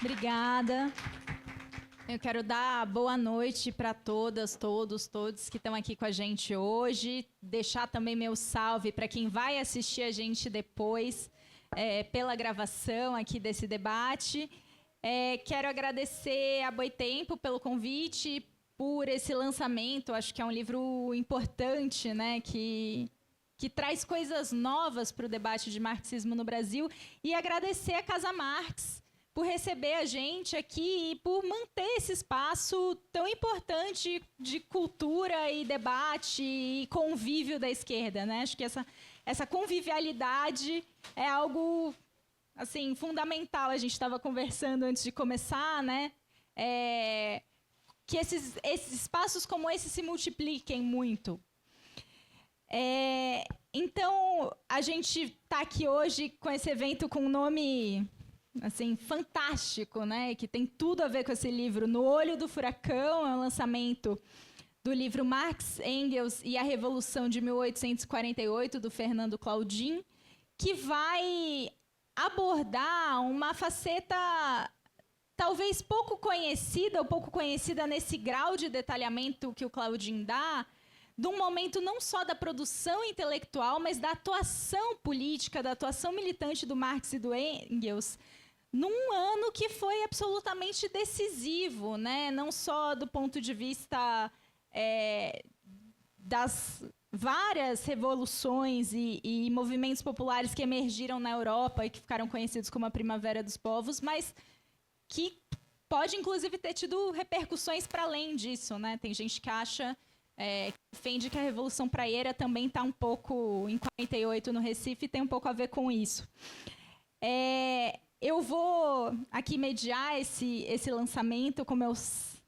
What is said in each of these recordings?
Obrigada. Eu quero dar boa noite para todas, todos que estão aqui com a gente hoje. Deixar também meu salve para quem vai assistir a gente depois, pela gravação aqui desse debate. Quero agradecer a Boitempo pelo convite, por esse lançamento. Acho que é um livro importante, né, que traz coisas novas para o debate de marxismo no Brasil. E agradecer a Casa Marx por receber a gente aqui e por manter esse espaço tão importante de cultura e debate e convívio da esquerda, né? Acho que essa convivialidade é algo assim fundamental. A gente estava conversando antes de começar, né? Que esses espaços como esse se multipliquem muito. Então, a gente está aqui hoje com esse evento com um nome assim, fantástico, né? Que tem tudo a ver com esse livro. No Olho do Furacão é um lançamento do livro Marx, Engels e a Revolução de 1848, do Fernando Claudin, que vai abordar uma faceta talvez pouco conhecida, ou pouco conhecida nesse grau de detalhamento que o Claudin dá, de um momento não só da produção intelectual, mas da atuação política, da atuação militante do Marx e do Engels, num ano que foi absolutamente decisivo, né? Não só do ponto de vista das várias revoluções e movimentos populares que emergiram na Europa e que ficaram conhecidos como a Primavera dos Povos, mas que pode, inclusive, ter tido repercussões para além disso, né? Tem gente que acha, que defende que a Revolução Praieira também está um pouco, em 48 no Recife, tem um pouco a ver com isso. Eu vou aqui mediar esse lançamento com meus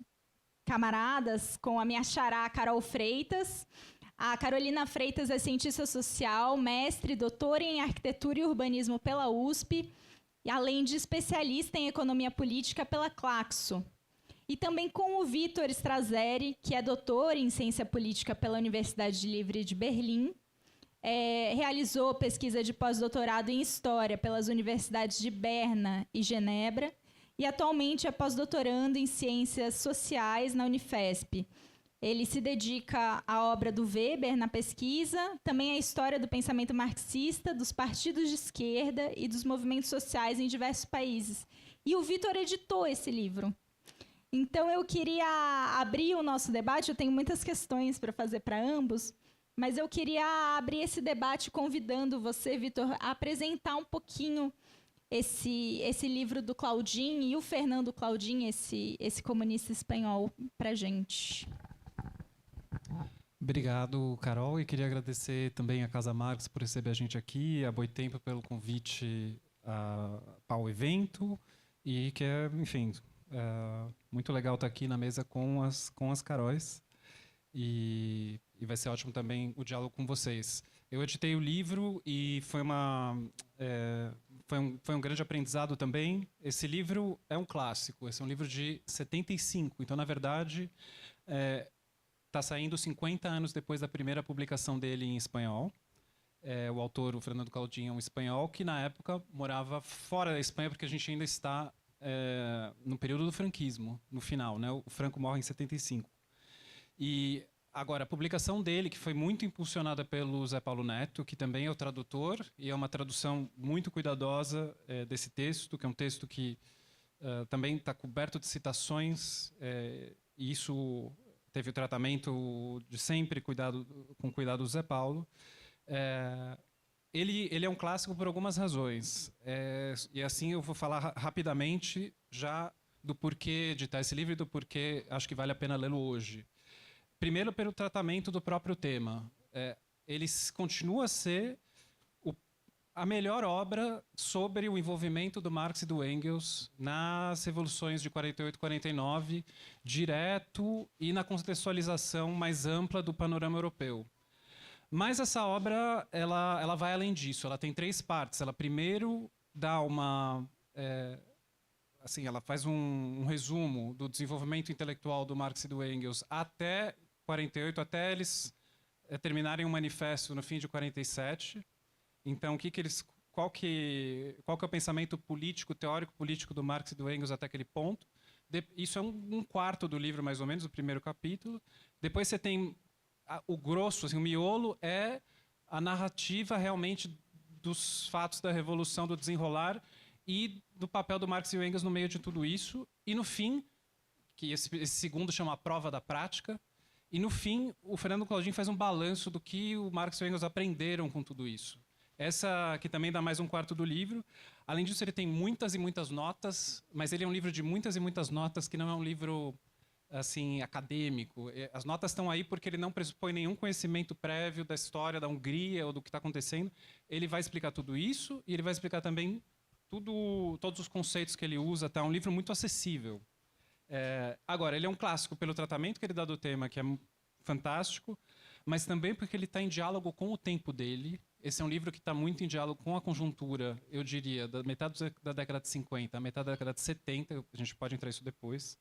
camaradas, com a minha xará Carol Freitas. A Carolina Freitas é cientista social, mestre, doutora em arquitetura e urbanismo pela USP, e além de especialista em economia política pela Claxo. E também com o Vitor Strazzeri, que é doutor em ciência política pela Universidade Livre de Berlim, realizou pesquisa de pós-doutorado em História pelas universidades de Berna e Genebra e atualmente é pós-doutorando em Ciências Sociais na Unifesp. Ele se dedica à obra do Weber na pesquisa, também à história do pensamento marxista, dos partidos de esquerda e dos movimentos sociais em diversos países. E o Vitor editou esse livro. Então, eu queria abrir o nosso debate. Eu tenho muitas questões para fazer para ambos, mas eu queria abrir esse debate convidando você, Vitor, a apresentar um pouquinho esse livro do Claudin e o Fernando Claudin, esse comunista espanhol, para a gente. Obrigado, Carol, e queria agradecer também a Casa Marx por receber a gente aqui, a Boitempo pelo convite para o evento, e que é, enfim, muito legal estar aqui na mesa com as Caróis. E vai ser ótimo também o diálogo com vocês. Eu editei o livro e foi um grande aprendizado também. Esse livro é um clássico, esse é um livro de 75, então, na verdade, está saindo 50 anos depois da primeira publicação dele em espanhol. O autor, o Fernando Claudin, é um espanhol que, na época, morava fora da Espanha, porque a gente ainda está no período do franquismo, no final, né? O Franco morre em 75. E agora, a publicação dele, que foi muito impulsionada pelo Zé Paulo Neto, que também é o tradutor, e é uma tradução muito cuidadosa desse texto, que é um texto que também está coberto de citações, e isso teve o tratamento de sempre com cuidado do Zé Paulo. Ele é um clássico por algumas razões. E assim eu vou falar rapidamente já do porquê editar esse livro e do porquê acho que vale a pena lê-lo hoje. Primeiro, pelo tratamento do próprio tema. Ele continua a ser a melhor obra sobre o envolvimento do Marx e do Engels nas revoluções de 48 e 49, direto e na contextualização mais ampla do panorama europeu. Mas essa obra ela vai além disso. Ela tem 3 partes. Ela primeiro dá ela faz um resumo do desenvolvimento intelectual do Marx e do Engels até 48, até eles terminarem um manifesto no fim de 47. Então, o que eles qual que é o pensamento político, teórico-político do Marx e do Engels até aquele ponto. Isso é um quarto do livro, mais ou menos, o primeiro capítulo. Depois você tem o grosso, assim, o miolo é a narrativa realmente dos fatos da Revolução, do desenrolar e do papel do Marx e o Engels no meio de tudo isso. E no fim, que esse segundo chama a prova da prática, e no fim o Fernando Claudin faz um balanço do que o Marx e o Engels aprenderam com tudo isso. Essa que também dá mais um quarto do livro. Além disso, ele tem muitas e muitas notas, mas ele é um livro de muitas e muitas notas, que não é um livro assim acadêmico. As notas estão aí porque ele não pressupõe nenhum conhecimento prévio da história da Hungria ou do que está acontecendo. Ele vai explicar tudo isso e ele vai explicar também todos os conceitos que ele usa. Tá? É um livro muito acessível. Agora, ele é um clássico pelo tratamento que ele dá do tema, que é fantástico, mas também porque ele está em diálogo com o tempo dele. Esse é um livro que está muito em diálogo com a conjuntura, eu diria, da metade da década de 50 à metade da década de 70, a gente pode entrar nisso depois,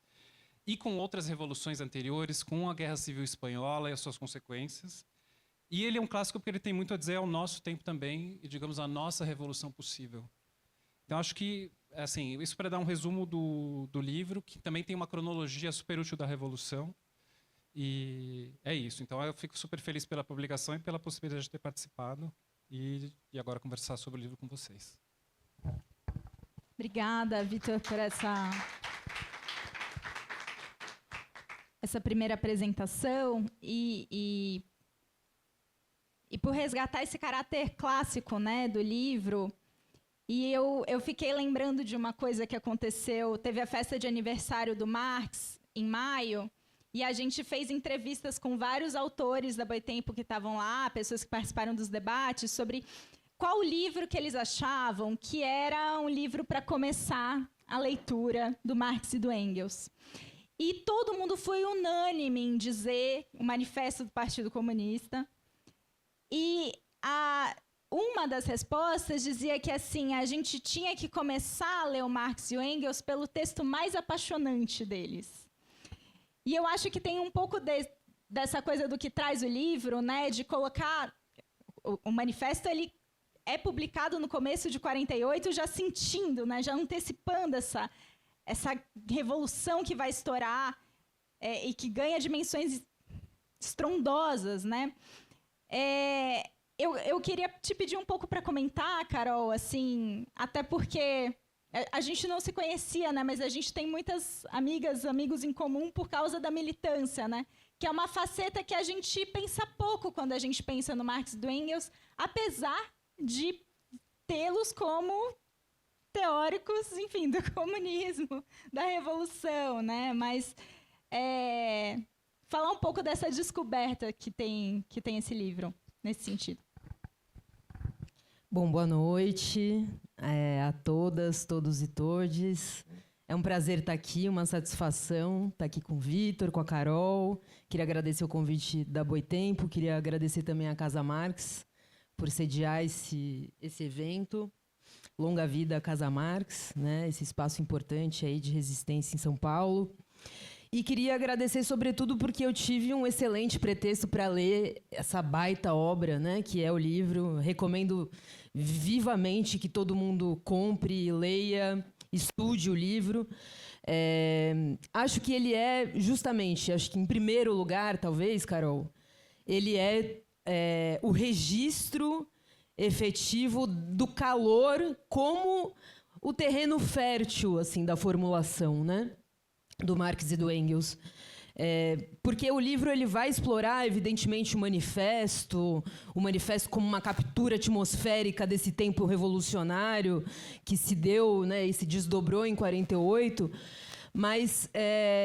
e com outras revoluções anteriores, com a Guerra Civil Espanhola e as suas consequências. E ele é um clássico porque ele tem muito a dizer ao nosso tempo também, e, digamos, a nossa revolução possível. Então, acho que, assim, isso para dar um resumo do livro, que também tem uma cronologia super útil da Revolução. E é isso. Então, eu fico super feliz pela publicação e pela possibilidade de ter participado e agora conversar sobre o livro com vocês. Obrigada, Vitor, por essa primeira apresentação e por resgatar esse caráter clássico, né, do livro. E eu fiquei lembrando de uma coisa que aconteceu. Teve a festa de aniversário do Marx, em maio, e a gente fez entrevistas com vários autores da Boitempo que estavam lá, pessoas que participaram dos debates, sobre qual livro que eles achavam que era um livro para começar a leitura do Marx e do Engels. E todo mundo foi unânime em dizer o Manifesto do Partido Comunista. E uma das respostas dizia que assim, a gente tinha que começar a ler o Marx e o Engels pelo texto mais apaixonante deles. E eu acho que tem um pouco dessa coisa do que traz o livro, né, de colocar... O manifesto ele é publicado no começo de 48, já sentindo, né, já antecipando essa revolução que vai estourar e que ganha dimensões estrondosas, né? Eu queria te pedir um pouco para comentar, Carol, assim, até porque a gente não se conhecia, né? Mas a gente tem muitas amigas, amigos em comum por causa da militância, né? Que é uma faceta que a gente pensa pouco quando a gente pensa no Marx e do Engels, apesar de tê-los como teóricos, enfim, do comunismo, da revolução, né? Mas falar um pouco dessa descoberta que tem esse livro, nesse sentido. Bom, boa noite a todas, todos e todes. É um prazer estar aqui, uma satisfação estar aqui com o Vitor, com a Carol. Queria agradecer o convite da Boitempo, queria agradecer também à Casa Marx por sediar esse evento. Longa vida à Casa Marx, né? Esse espaço importante aí de resistência em São Paulo. E queria agradecer, sobretudo, porque eu tive um excelente pretexto para ler essa baita obra, né, que é o livro. Recomendo vivamente que todo mundo compre, leia, estude o livro. Acho que ele é, justamente, acho que em primeiro lugar, talvez, Carol, ele é o registro efetivo do calor como o terreno fértil assim, da formulação, né? Do Marx e do Engels. Porque o livro ele vai explorar, evidentemente, o manifesto como uma captura atmosférica desse tempo revolucionário que se deu, né, e se desdobrou em 48, mas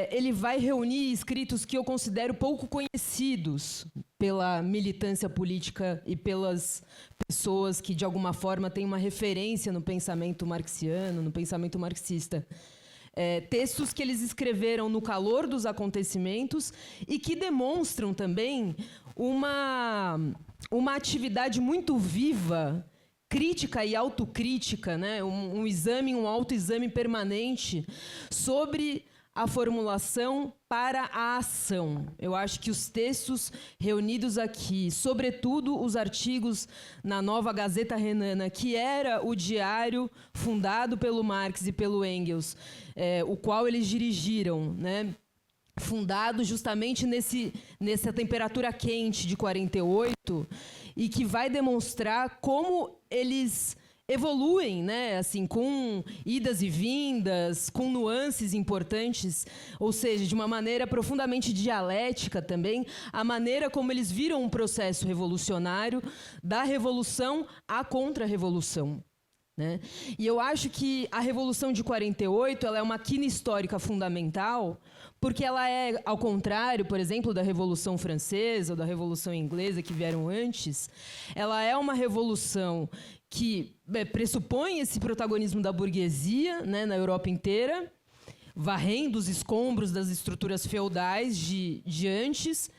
ele vai reunir escritos que eu considero pouco conhecidos pela militância política e pelas pessoas que, de alguma forma, têm uma referência no pensamento marxiano, no pensamento marxista. Textos que eles escreveram no calor dos acontecimentos e que demonstram também uma atividade muito viva, crítica e autocrítica, né? Um autoexame permanente sobre a formulação para a ação. Eu acho que os textos reunidos aqui, sobretudo os artigos na Nova Gazeta Renana, que era o diário fundado pelo Marx e pelo Engels, o qual eles dirigiram, né? Fundado justamente nessa temperatura quente de 48, e que vai demonstrar como eles evoluem, né, assim, com idas e vindas, com nuances importantes, ou seja, de uma maneira profundamente dialética também, a maneira como eles viram um processo revolucionário, da revolução à contra-revolução. Né? E eu acho que a Revolução de 48 ela é uma quina histórica fundamental, porque ela é, ao contrário, por exemplo, da Revolução Francesa ou da Revolução Inglesa, que vieram antes, ela é uma revolução que pressupõe esse protagonismo da burguesia, né, na Europa inteira, varrendo os escombros das estruturas feudais de antes,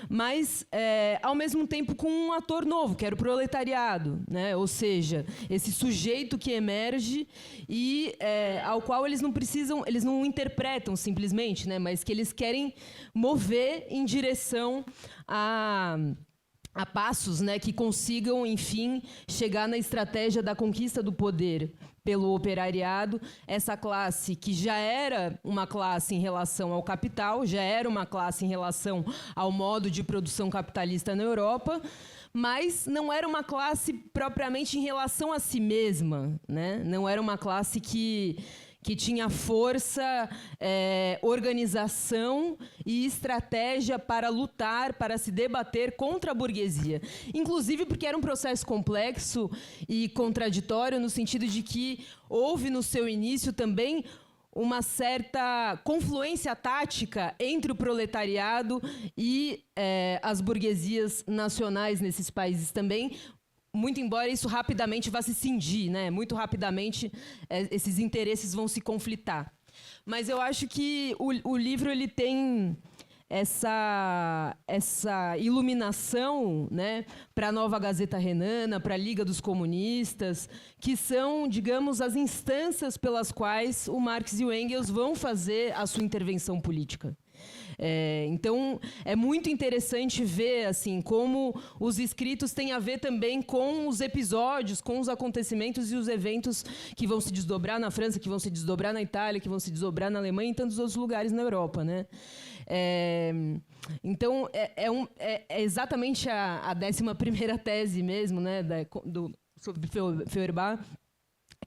mas, ao mesmo tempo, com um ator novo, que era o proletariado, né? Ou seja, esse sujeito que emerge e ao qual eles não interpretam simplesmente, né? Mas que eles querem mover em direção a passos, né, que consigam, enfim, chegar na estratégia da conquista do poder pelo operariado, essa classe que já era uma classe em relação ao capital, já era uma classe em relação ao modo de produção capitalista na Europa, mas não era uma classe propriamente em relação a si mesma, né? Não era uma classe que tinha força, organização e estratégia para lutar, para se debater contra a burguesia. Inclusive porque era um processo complexo e contraditório, no sentido de que houve no seu início também uma certa confluência tática entre o proletariado e as burguesias nacionais nesses países também, muito embora isso rapidamente vá se cindir, né? Muito rapidamente esses interesses vão se conflitar. Mas eu acho que o livro ele tem essa iluminação, né, para a Nova Gazeta Renana, para a Liga dos Comunistas, que são, digamos, as instâncias pelas quais o Marx e o Engels vão fazer a sua intervenção política. Então, é muito interessante ver assim, como os escritos têm a ver também com os episódios, com os acontecimentos e os eventos que vão se desdobrar na França, que vão se desdobrar na Itália, que vão se desdobrar na Alemanha e em tantos outros lugares na Europa. Né? Então, é exatamente a 11ª tese mesmo, né, sobre Feuerbach,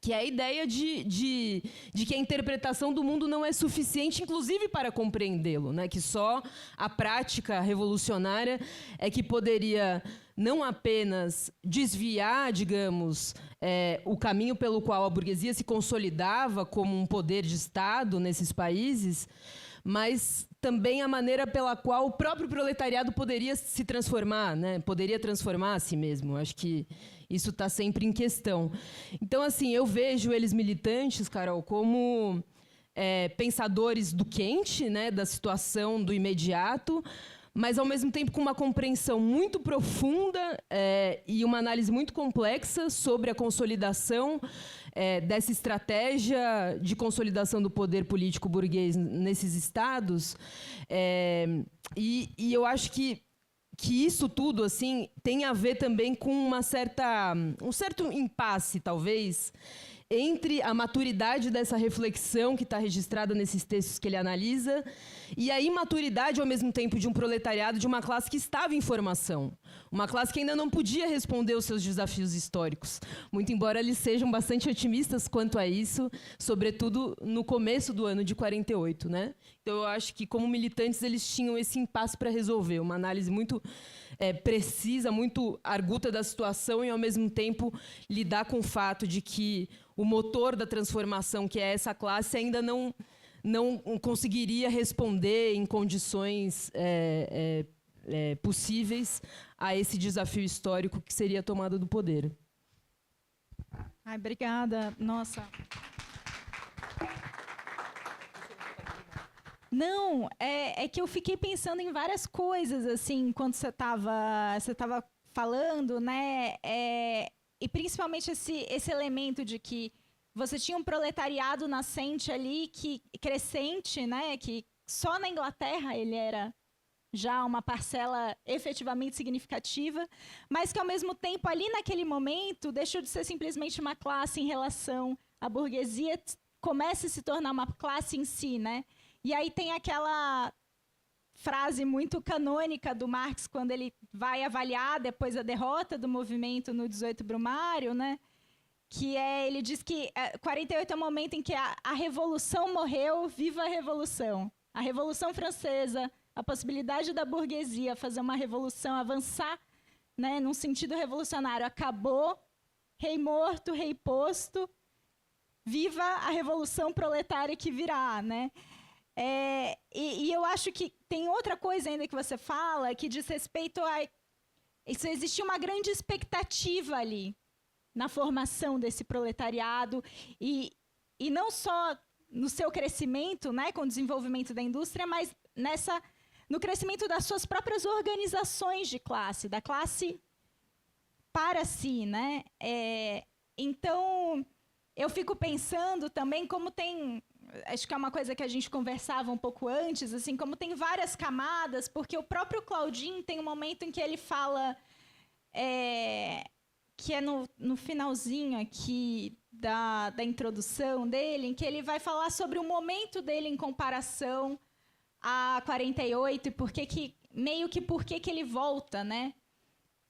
que é a ideia de que a interpretação do mundo não é suficiente, inclusive para compreendê-lo, né? Que só a prática revolucionária é que poderia não apenas desviar, digamos, o caminho pelo qual a burguesia se consolidava como um poder de Estado nesses países, mas também a maneira pela qual o próprio proletariado poderia se transformar, né? Poderia transformar a si mesmo. Acho que isso está sempre em questão. Então, assim, eu vejo eles militantes, Carol, como pensadores do quente, né? Da situação do imediato, mas, ao mesmo tempo, com uma compreensão muito profunda e uma análise muito complexa sobre a consolidação dessa estratégia de consolidação do poder político burguês nesses estados. E eu acho que isso tudo assim, tem a ver também com um certo impasse, talvez, entre a maturidade dessa reflexão que está registrada nesses textos que ele analisa e a imaturidade, ao mesmo tempo, de um proletariado, de uma classe que estava em formação. Uma classe que ainda não podia responder aos seus desafios históricos, muito embora eles sejam bastante otimistas quanto a isso, sobretudo no começo do ano de 48. Né? Então, eu acho que, como militantes, eles tinham esse impasse para resolver, uma análise muito precisa, muito arguta da situação e, ao mesmo tempo, lidar com o fato de que o motor da transformação, que é essa classe, ainda não conseguiria responder em condições possíveis a esse desafio histórico que seria a tomada do poder. Ai, obrigada. Nossa. Não, é que eu fiquei pensando em várias coisas, assim, quando você estava falando, né? E principalmente esse elemento de que você tinha um proletariado nascente ali, crescente, né, que só na Inglaterra ele era já uma parcela efetivamente significativa, mas que, ao mesmo tempo, ali naquele momento, deixou de ser simplesmente uma classe em relação à burguesia, começa a se tornar uma classe em si, né? E aí tem aquela frase muito canônica do Marx, quando ele vai avaliar, depois da derrota do movimento no 18 Brumário, né? Ele diz que 48 é o momento em que a revolução morreu, viva a revolução. A Revolução Francesa, a possibilidade da burguesia fazer uma revolução, avançar, né, num sentido revolucionário, acabou, rei morto, rei posto, viva a revolução proletária que virá, né? E eu acho que tem outra coisa ainda que você fala, que diz respeito a... Existia uma grande expectativa ali, na formação desse proletariado, e não só no seu crescimento, né, com o desenvolvimento da indústria, mas no crescimento das suas próprias organizações de classe, da classe para si, né? Então, eu fico pensando também como tem, acho que é uma coisa que a gente conversava um pouco antes, assim, como tem várias camadas, porque o próprio Claudin tem um momento em que ele fala, que é no finalzinho aqui da introdução dele, em que ele vai falar sobre o momento dele em comparação a 48 e por que ele volta, né,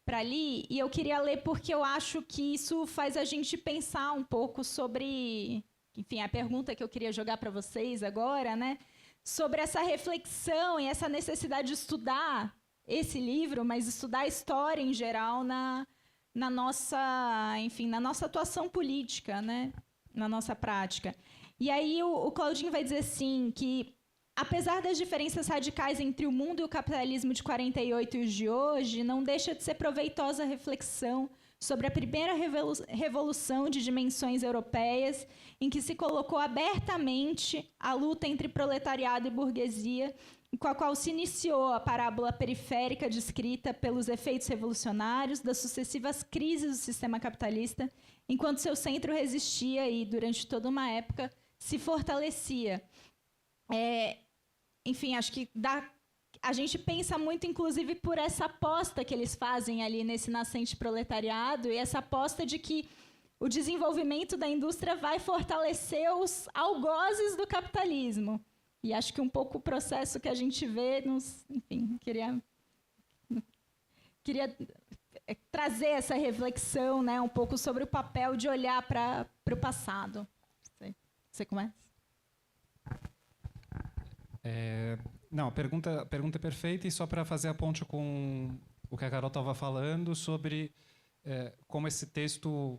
para ali. E eu queria ler porque eu acho que isso faz a gente pensar um pouco sobre, enfim, a pergunta que eu queria jogar para vocês agora, né, sobre essa reflexão e essa necessidade de estudar esse livro, mas estudar a história em geral na nossa, enfim, na nossa atuação política, né, na nossa prática. E aí o Claudinho vai dizer assim que, apesar das diferenças radicais entre o mundo e o capitalismo de 48 e os de hoje, não deixa de ser proveitosa a reflexão sobre a primeira revolução de dimensões europeias, em que se colocou abertamente a luta entre proletariado e burguesia, com a qual se iniciou a parábola periférica descrita pelos efeitos revolucionários das sucessivas crises do sistema capitalista, enquanto seu centro resistia e, durante toda uma época, se fortalecia. Enfim, acho que a gente pensa muito, inclusive, por essa aposta que eles fazem ali nesse nascente proletariado e essa aposta de que o desenvolvimento da indústria vai fortalecer os algozes do capitalismo. E acho que um pouco o processo que a gente vê, enfim, queria trazer essa reflexão, né, um pouco sobre o papel de olhar para o passado. Você começa? Não, a pergunta é perfeita, e só para fazer a ponte com o que a Carol estava falando sobre como esse texto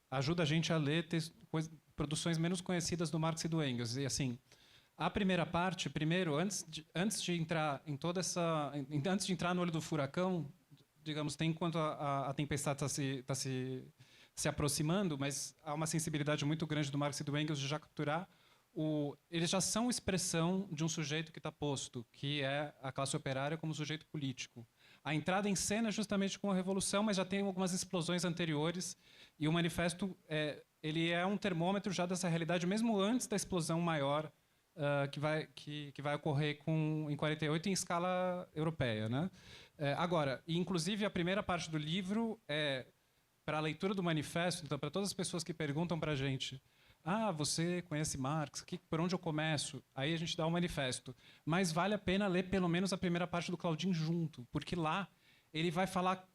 ajuda a gente a ler produções menos conhecidas do Marx e do Engels. E assim, a primeira parte, primeiro, antes de entrar em toda antes de entrar no olho do furacão, digamos, tem enquanto a tempestade está se aproximando, mas há uma sensibilidade muito grande do Marx e do Engels de já capturar eles já são expressão de um sujeito que está posto, que é a classe operária como sujeito político. A entrada em cena é justamente com a Revolução, mas já tem algumas explosões anteriores, e o manifesto ele é um termômetro já dessa realidade, mesmo antes da explosão maior que vai ocorrer em 48 em escala europeia, né? Agora, inclusive a primeira parte do livro para a leitura do manifesto, então para todas as pessoas que perguntam para a gente: você conhece Marx? Por onde eu começo? Aí a gente dá o manifesto. Mas vale a pena ler pelo menos a primeira parte do Claudin junto, porque lá ele vai falar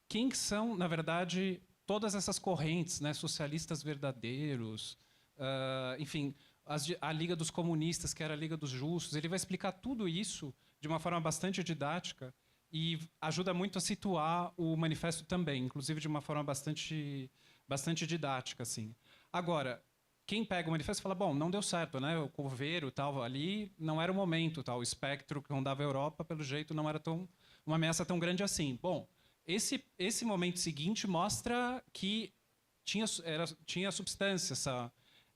quem são, na verdade, todas essas correntes, né, socialistas verdadeiros, enfim, a Liga dos Comunistas, que era a Liga dos Justos. Ele vai explicar tudo isso de uma forma bastante didática e ajuda muito a situar o manifesto também, inclusive de uma forma bastante didática, assim. Agora, quem pega o manifesto fala, bom, não deu certo, né? O coveiro tal ali não era o momento, tal. O espectro que rondava a Europa, pelo jeito, não era uma ameaça tão grande assim. Bom, esse momento seguinte mostra que tinha substância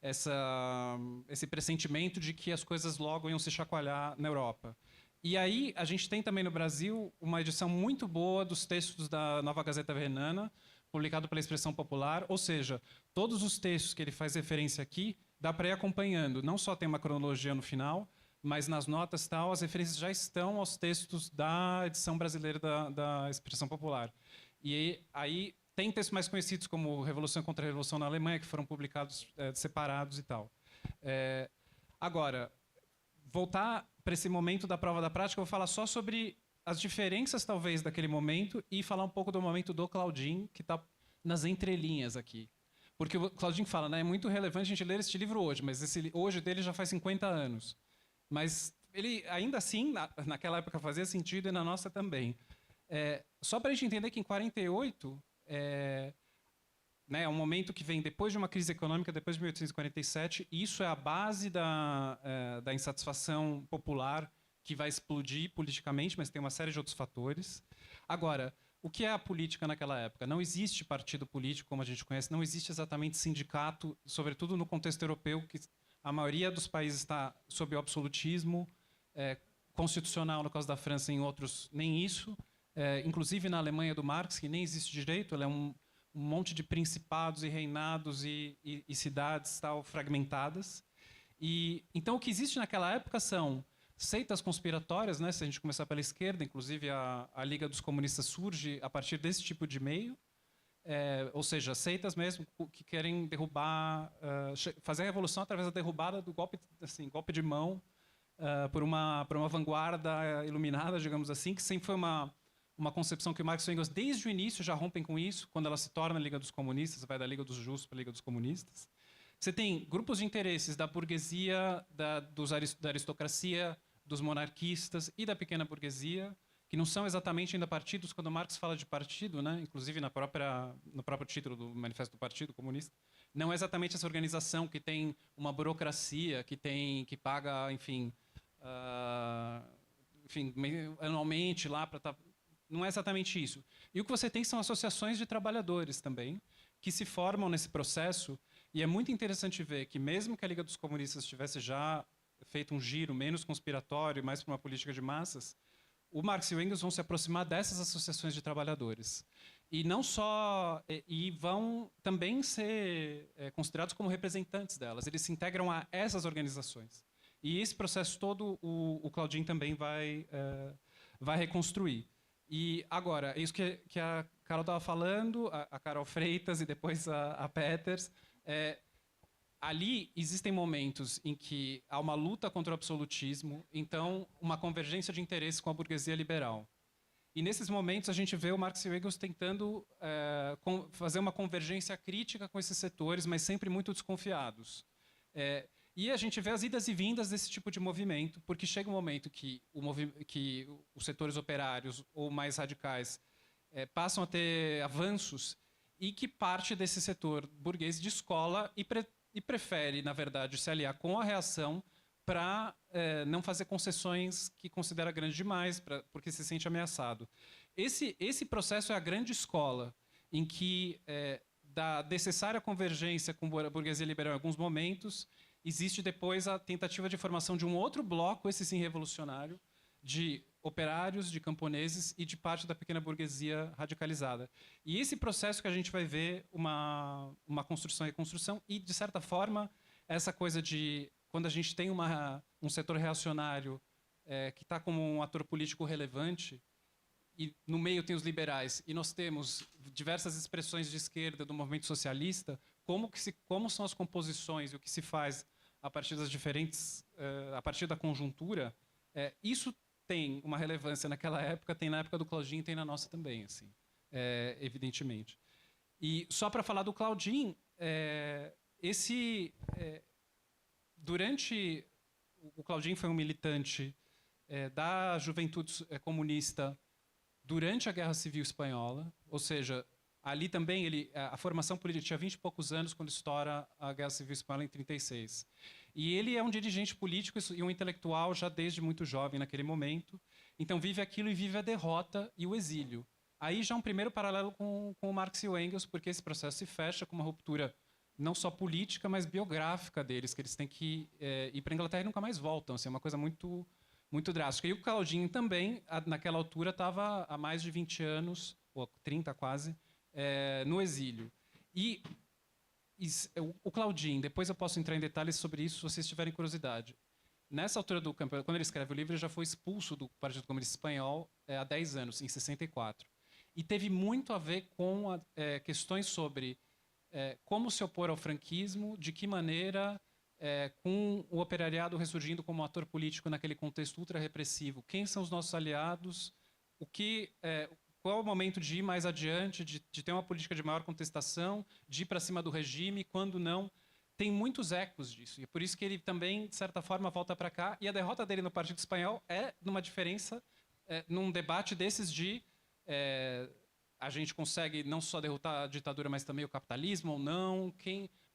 esse pressentimento de que as coisas logo iam se chacoalhar na Europa. E aí a gente tem também no Brasil uma edição muito boa dos textos da Nova Gazeta Renana, publicado pela Expressão Popular, ou seja, todos os textos que ele faz referência aqui, dá para ir acompanhando. Não só tem uma cronologia no final, mas nas notas tal, as referências já estão aos textos da edição brasileira da Expressão Popular. E aí tem textos mais conhecidos como Revolução contra a Revolução na Alemanha, que foram publicados separados e tal. Agora, voltar para esse momento da prova da prática, eu vou falar só sobre as diferenças, talvez, daquele momento e falar um pouco do momento do Claudin, que está nas entrelinhas aqui. Porque o Claudin fala, né, é muito relevante a gente ler este livro hoje, mas esse hoje dele já faz 50 anos. Mas ele, ainda assim, naquela época fazia sentido e na nossa também. Só para a gente entender que em 48, né, é um momento que vem depois de uma crise econômica, depois de 1847, e isso é a base da insatisfação popular que vai explodir politicamente, mas tem uma série de outros fatores. Agora, o que é a política naquela época? Não existe partido político como a gente conhece, não existe exatamente sindicato, sobretudo no contexto europeu, que a maioria dos países está sob o absolutismo constitucional, no caso da França, em outros nem isso. Inclusive na Alemanha do Marx, que nem existe direito, ela é um monte de principados e reinados e cidades tal, fragmentadas. Então, o que existe naquela época são seitas conspiratórias, né? Se a gente começar pela esquerda, inclusive a Liga dos Comunistas surge a partir desse tipo de meio, ou seja, seitas mesmo que querem derrubar, fazer a revolução através da derrubada do golpe, assim, golpe de mão por uma vanguarda iluminada, digamos assim, que sempre foi uma concepção que o Marx e o Engels, desde o início, já rompem com isso, quando ela se torna a Liga dos Comunistas, vai da Liga dos Justos para a Liga dos Comunistas. Você tem grupos de interesses da burguesia, da aristocracia, dos monarquistas e da pequena burguesia, que não são exatamente ainda partidos. Quando Marx fala de partido, né, inclusive no próprio título do Manifesto do Partido Comunista, não é exatamente essa organização que tem uma burocracia, que paga, enfim, anualmente lá para estar... Não é exatamente isso. E o que você tem são associações de trabalhadores também, que se formam nesse processo, e é muito interessante ver que mesmo que a Liga dos Comunistas tivesse já feito um giro menos conspiratório, mais para uma política de massas, o Marx e o Engels vão se aproximar dessas associações de trabalhadores. E não só... E vão também ser considerados como representantes delas. Eles se integram a essas organizações. E esse processo todo o Claudin também vai reconstruir. E agora, isso que a Carol estava falando, a Carol Freitas e depois a Peters, ali existem momentos em que há uma luta contra o absolutismo, então uma convergência de interesses com a burguesia liberal. E nesses momentos a gente vê o Marx e o Engels tentando fazer uma convergência crítica com esses setores, mas sempre muito desconfiados. E a gente vê as idas e vindas desse tipo de movimento, porque chega um momento que os setores operários ou mais radicais passam a ter avanços e que parte desse setor burguês descola e prefere, na verdade, se aliar com a reação para não fazer concessões que considera grande demais, porque se sente ameaçado. Esse processo é a grande escola em que, da necessária convergência com a burguesia liberal em alguns momentos, existe depois a tentativa de formação de um outro bloco, esse sim revolucionário, de operários, de camponeses e de parte da pequena burguesia radicalizada. E esse processo que a gente vai ver uma construção e reconstrução e, de certa forma, essa coisa de quando a gente tem um setor reacionário que está como um ator político relevante e no meio tem os liberais e nós temos diversas expressões de esquerda do movimento socialista, como são as composições e o que se faz a partir das diferentes, a partir da conjuntura, isso tem uma relevância naquela época, tem na época do Claudin, tem na nossa também, assim, evidentemente. E só para falar do Claudin, durante o Claudin foi um militante da juventude comunista durante a Guerra Civil Espanhola, ou seja, ali também a formação política tinha 20 e poucos anos quando estoura a Guerra Civil Espanhola em 36. E ele é um dirigente político e um intelectual já desde muito jovem naquele momento. Então vive aquilo e vive a derrota e o exílio. Aí já um primeiro paralelo com o Marx e o Engels, porque esse processo se fecha com uma ruptura não só política, mas biográfica deles, que eles têm que ir para a Inglaterra e nunca mais voltam. Assim, é uma coisa muito, muito drástica. E o Claudin também, naquela altura, estava há mais de 20 anos, ou 30 quase, no exílio. E o Claudin, depois eu posso entrar em detalhes sobre isso se vocês tiverem curiosidade. Nessa altura do campeonato, quando ele escreve o livro, ele já foi expulso do Partido Comunista Espanhol há 10 anos, em 64. E teve muito a ver com questões sobre como se opor ao franquismo, de que maneira, com o operariado ressurgindo como ator político naquele contexto ultra-repressivo, quem são os nossos aliados, qual é o momento de ir mais adiante, de ter uma política de maior contestação, de ir para cima do regime, quando não. Tem muitos ecos disso. E é por isso que ele também, de certa forma, volta para cá. E a derrota dele no Partido Espanhol é numa diferença, num debate desses de a gente consegue não só derrotar a ditadura, mas também o capitalismo ou não,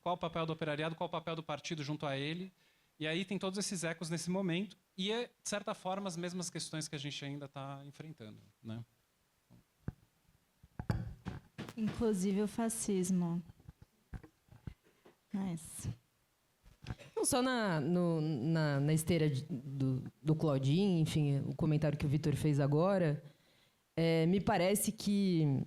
qual o papel do operariado, qual o papel do partido junto a ele. E aí tem todos esses ecos nesse momento. E é, de certa forma, as mesmas questões que a gente ainda está enfrentando, né? Inclusive o fascismo. Nice. Não só na esteira do Claudin, enfim, o comentário que o Vitor fez agora, me parece que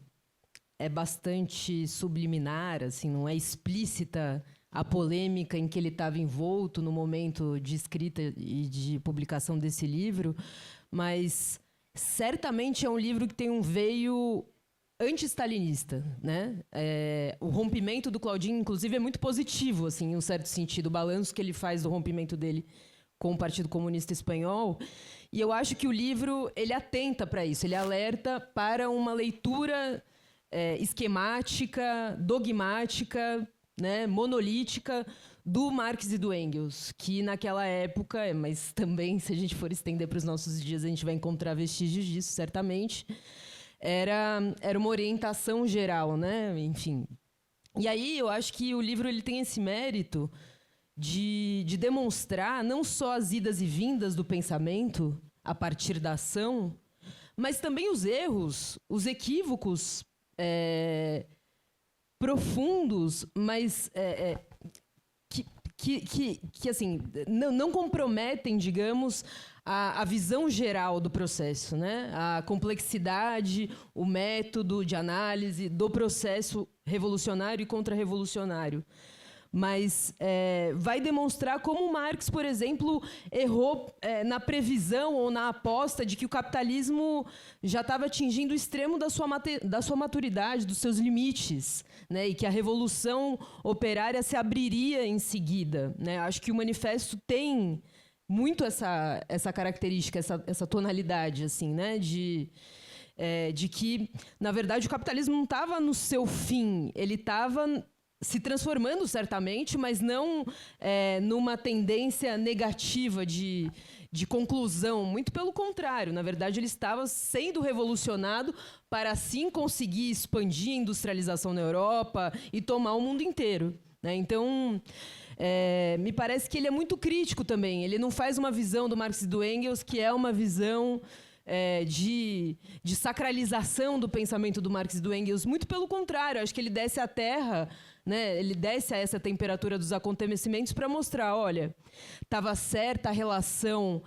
é bastante subliminar, assim, não é explícita a polêmica em que ele estava envolto no momento de escrita e de publicação desse livro, mas certamente é um livro que tem um veio anti-stalinista, né? O rompimento do Claudin, inclusive, é muito positivo, assim, em um certo sentido, o balanço que ele faz do rompimento dele com o Partido Comunista Espanhol. E eu acho que o livro ele atenta para isso, ele alerta para uma leitura esquemática, dogmática, né, monolítica do Marx e do Engels, que naquela época, mas também, se a gente for estender para os nossos dias, a gente vai encontrar vestígios disso, certamente, era uma orientação geral, né? Enfim. E aí eu acho que o livro ele tem esse mérito de demonstrar não só as idas e vindas do pensamento a partir da ação, mas também os erros, os equívocos profundos, mas que assim, não comprometem, digamos, a visão geral do processo, né? A complexidade, o método de análise do processo revolucionário e contra-revolucionário. Mas vai demonstrar como Marx, por exemplo, errou na previsão ou na aposta de que o capitalismo já estava atingindo o extremo da sua maturidade, dos seus limites, né? E que a revolução operária se abriria em seguida, né? Acho que o manifesto tem muito essa característica, essa tonalidade, assim, né? De que, na verdade, o capitalismo não estava no seu fim, ele estava se transformando, certamente, mas não numa tendência negativa de conclusão. Muito pelo contrário. Na verdade, ele estava sendo revolucionado para, assim, conseguir expandir a industrialização na Europa e tomar o mundo inteiro, né? Então, me parece que ele é muito crítico também. Ele não faz uma visão do Marx e do Engels, que é uma visão de sacralização do pensamento do Marx e do Engels. Muito pelo contrário. Acho que ele desce à terra, né? Ele desce a essa temperatura dos acontecimentos para mostrar, olha, estava certa a relação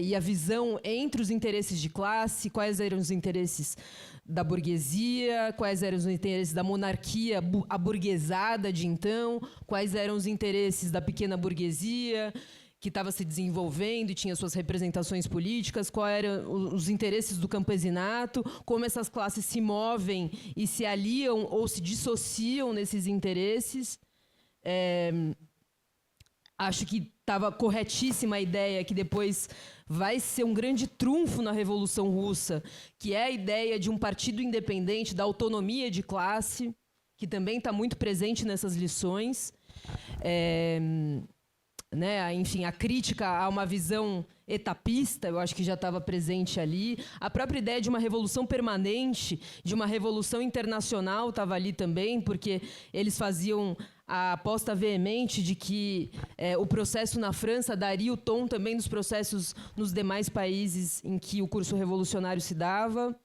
e a visão entre os interesses de classe, quais eram os interesses da burguesia, quais eram os interesses da monarquia aburguesada de então, quais eram os interesses da pequena burguesia que estava se desenvolvendo e tinha suas representações políticas, quais eram os interesses do campesinato, como essas classes se movem e se aliam ou se dissociam nesses interesses. Acho que estava corretíssima a ideia que depois vai ser um grande trunfo na Revolução Russa, que é a ideia de um partido independente, da autonomia de classe, que também está muito presente nessas lições. Né? Enfim, a crítica a uma visão etapista, eu acho que já estava presente ali. A própria ideia de uma revolução permanente, de uma revolução internacional, estava ali também, porque eles faziam a aposta veemente de que o processo na França daria o tom também dos processos nos demais países em que o curso revolucionário se dava.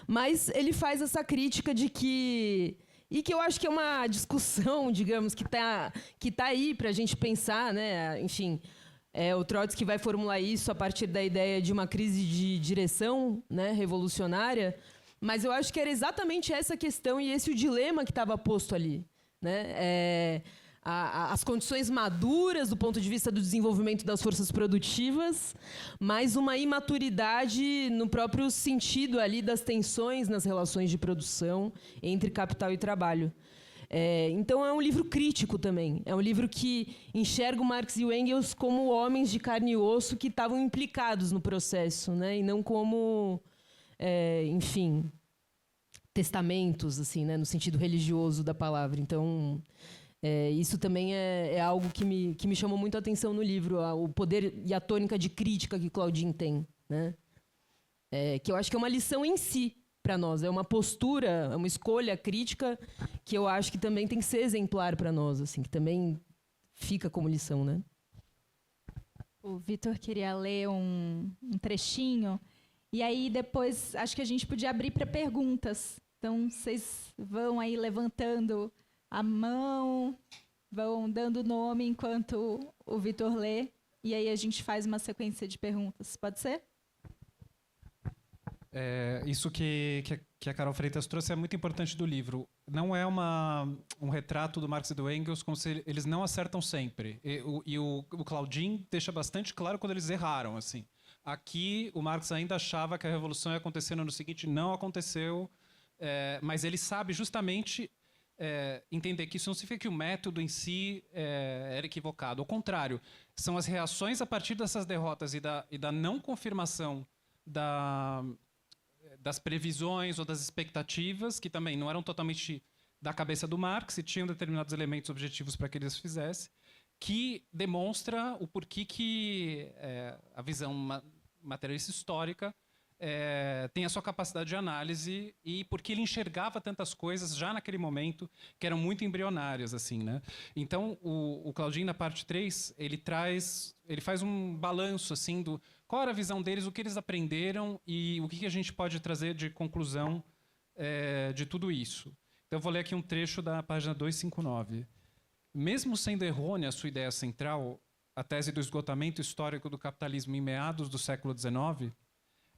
Mas ele faz essa crítica de que... E que eu acho que é uma discussão, digamos, que tá aí para a gente pensar, né? Enfim, o Trotsky vai formular isso a partir da ideia de uma crise de direção, né, revolucionária, Mas eu acho que era exatamente essa questão e esse o dilema que estava posto ali, né? As condições maduras do ponto de vista do desenvolvimento das forças produtivas, mas uma imaturidade no próprio sentido ali das tensões nas relações de produção entre capital e trabalho. Então é um livro crítico também. É um livro que enxerga o Marx e o Engels como homens de carne e osso que estavam implicados no processo, né? E não como, enfim, testamentos, assim, né? No sentido religioso da palavra. Então, isso também é algo que me chamou muito a atenção no livro, o poder e a tônica de crítica que Claudine tem, né? Que eu acho que é uma lição em si para nós, é uma postura, é uma escolha crítica que eu acho que também tem que ser exemplar para nós, assim, que também fica como lição, né? O Vitor queria ler um trechinho, e aí depois acho que a gente podia abrir para perguntas. Então, vocês vão aí levantando a mão, vão dando nome enquanto o Vitor lê, e aí a gente faz uma sequência de perguntas. Pode ser? Isso que a Carol Freitas trouxe é muito importante do livro. Não é um retrato do Marx e do Engels como se eles não acertam sempre. E o Claudine deixa bastante claro quando eles erraram. Assim. Aqui, o Marx ainda achava que a revolução ia acontecer no ano seguinte, não aconteceu, mas ele sabe justamente entender que isso não significa que o método em si era equivocado. Ao contrário, são as reações a partir dessas derrotas e da não confirmação das previsões ou das expectativas, que também não eram totalmente da cabeça do Marx e tinham determinados elementos objetivos para que eles fizessem, que demonstra o porquê que a visão materialista histórica tem a sua capacidade de análise e porque ele enxergava tantas coisas já naquele momento que eram muito embrionárias, assim, né? Então, o Claudine, na parte 3, ele faz um balanço, assim, do qual era a visão deles, o que eles aprenderam e o que a gente pode trazer de conclusão de tudo isso. Então, eu vou ler aqui um trecho da página 259. Mesmo sendo errônea a sua ideia central, a tese do esgotamento histórico do capitalismo em meados do século XIX,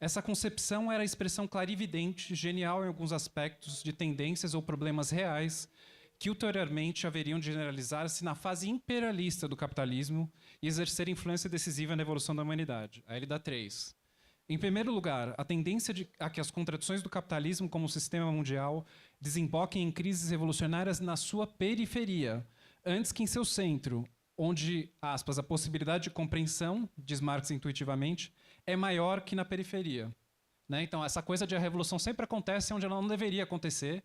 essa concepção era a expressão clarividente, genial em alguns aspectos, de tendências ou problemas reais que ulteriormente haveriam de generalizar-se na fase imperialista do capitalismo e exercer influência decisiva na evolução da humanidade. Aí ele dá 3. Em primeiro lugar, a tendência a que as contradições do capitalismo como sistema mundial desemboquem em crises revolucionárias na sua periferia, antes que em seu centro, onde, aspas, a possibilidade de compreensão, diz Marx intuitivamente, é maior que na periferia. Né? Então, essa coisa de a revolução sempre acontece onde ela não deveria acontecer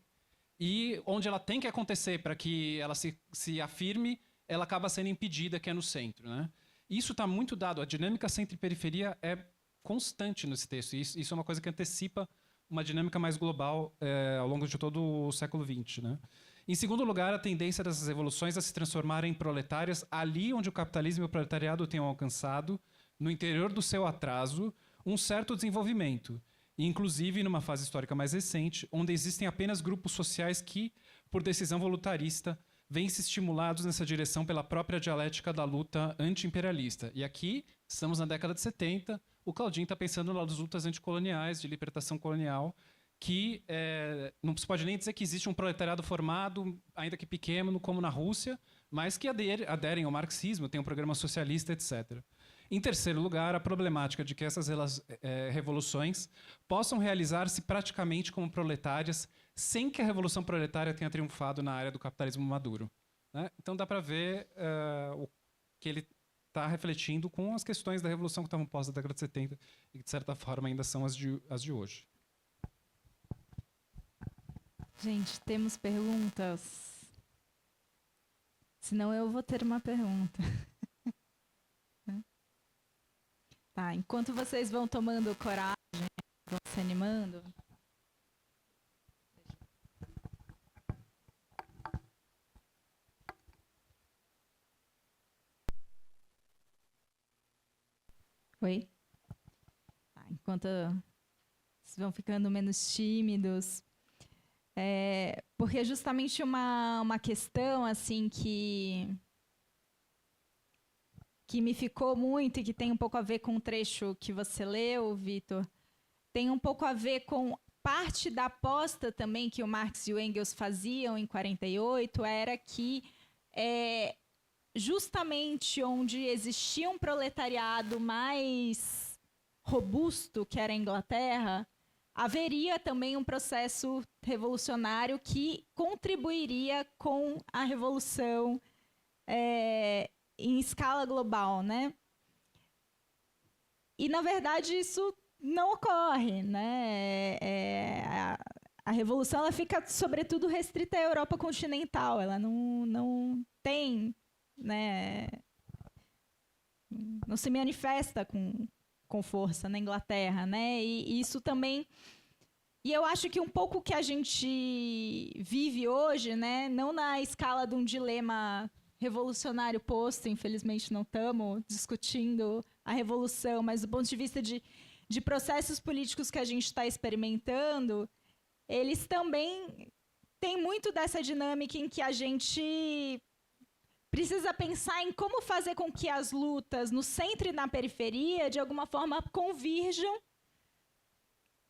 e onde ela tem que acontecer para que ela se afirme, ela acaba sendo impedida, que é no centro. Né? Isso está muito dado, a dinâmica centro e periferia é constante nesse texto. Isso é uma coisa que antecipa uma dinâmica mais global ao longo de todo o século XX. Né? Em segundo lugar, a tendência dessas revoluções a se transformarem em proletárias ali onde o capitalismo e o proletariado tenham alcançado, no interior do seu atraso, um certo desenvolvimento, e inclusive numa fase histórica mais recente, onde existem apenas grupos sociais que, por decisão voluntarista, vêm-se estimulados nessa direção pela própria dialética da luta anti-imperialista. E aqui, estamos na década de 70, o Claudine está pensando nas lutas anticoloniais, de libertação colonial, que não se pode nem dizer que existe um proletariado formado, ainda que pequeno, como na Rússia, mas que aderem ao marxismo, tem um programa socialista, etc. Em terceiro lugar, a problemática de que essas revoluções possam realizar-se praticamente como proletárias, sem que a revolução proletária tenha triunfado na área do capitalismo maduro. Né? Então dá para ver o que ele está refletindo com as questões da revolução que estavam pós da década de 70 e que, de certa forma, ainda são as de hoje. Gente, temos perguntas? Senão eu vou ter uma pergunta. Tá, enquanto vocês vão tomando coragem, vão se animando. Oi? Tá, enquanto vocês vão ficando menos tímidos. Porque é justamente uma questão assim que me ficou muito e que tem um pouco a ver com o trecho que você leu, Vitor, tem um pouco a ver com parte da aposta também que o Marx e o Engels faziam em 48 era que justamente onde existia um proletariado mais robusto, que era a Inglaterra, haveria também um processo revolucionário que contribuiria com a revolução em escala global, né? E, na verdade, isso não ocorre, né? A revolução ela fica, sobretudo, restrita à Europa continental. Ela não tem, né? Não se manifesta com força na Inglaterra, né? E isso também... E eu acho que um pouco que a gente vive hoje, né? Não na escala de um dilema revolucionário posto, infelizmente não estamos discutindo a revolução, mas do ponto de vista de processos políticos que a gente está experimentando, eles também têm muito dessa dinâmica em que a gente precisa pensar em como fazer com que as lutas no centro e na periferia, de alguma forma, convirjam,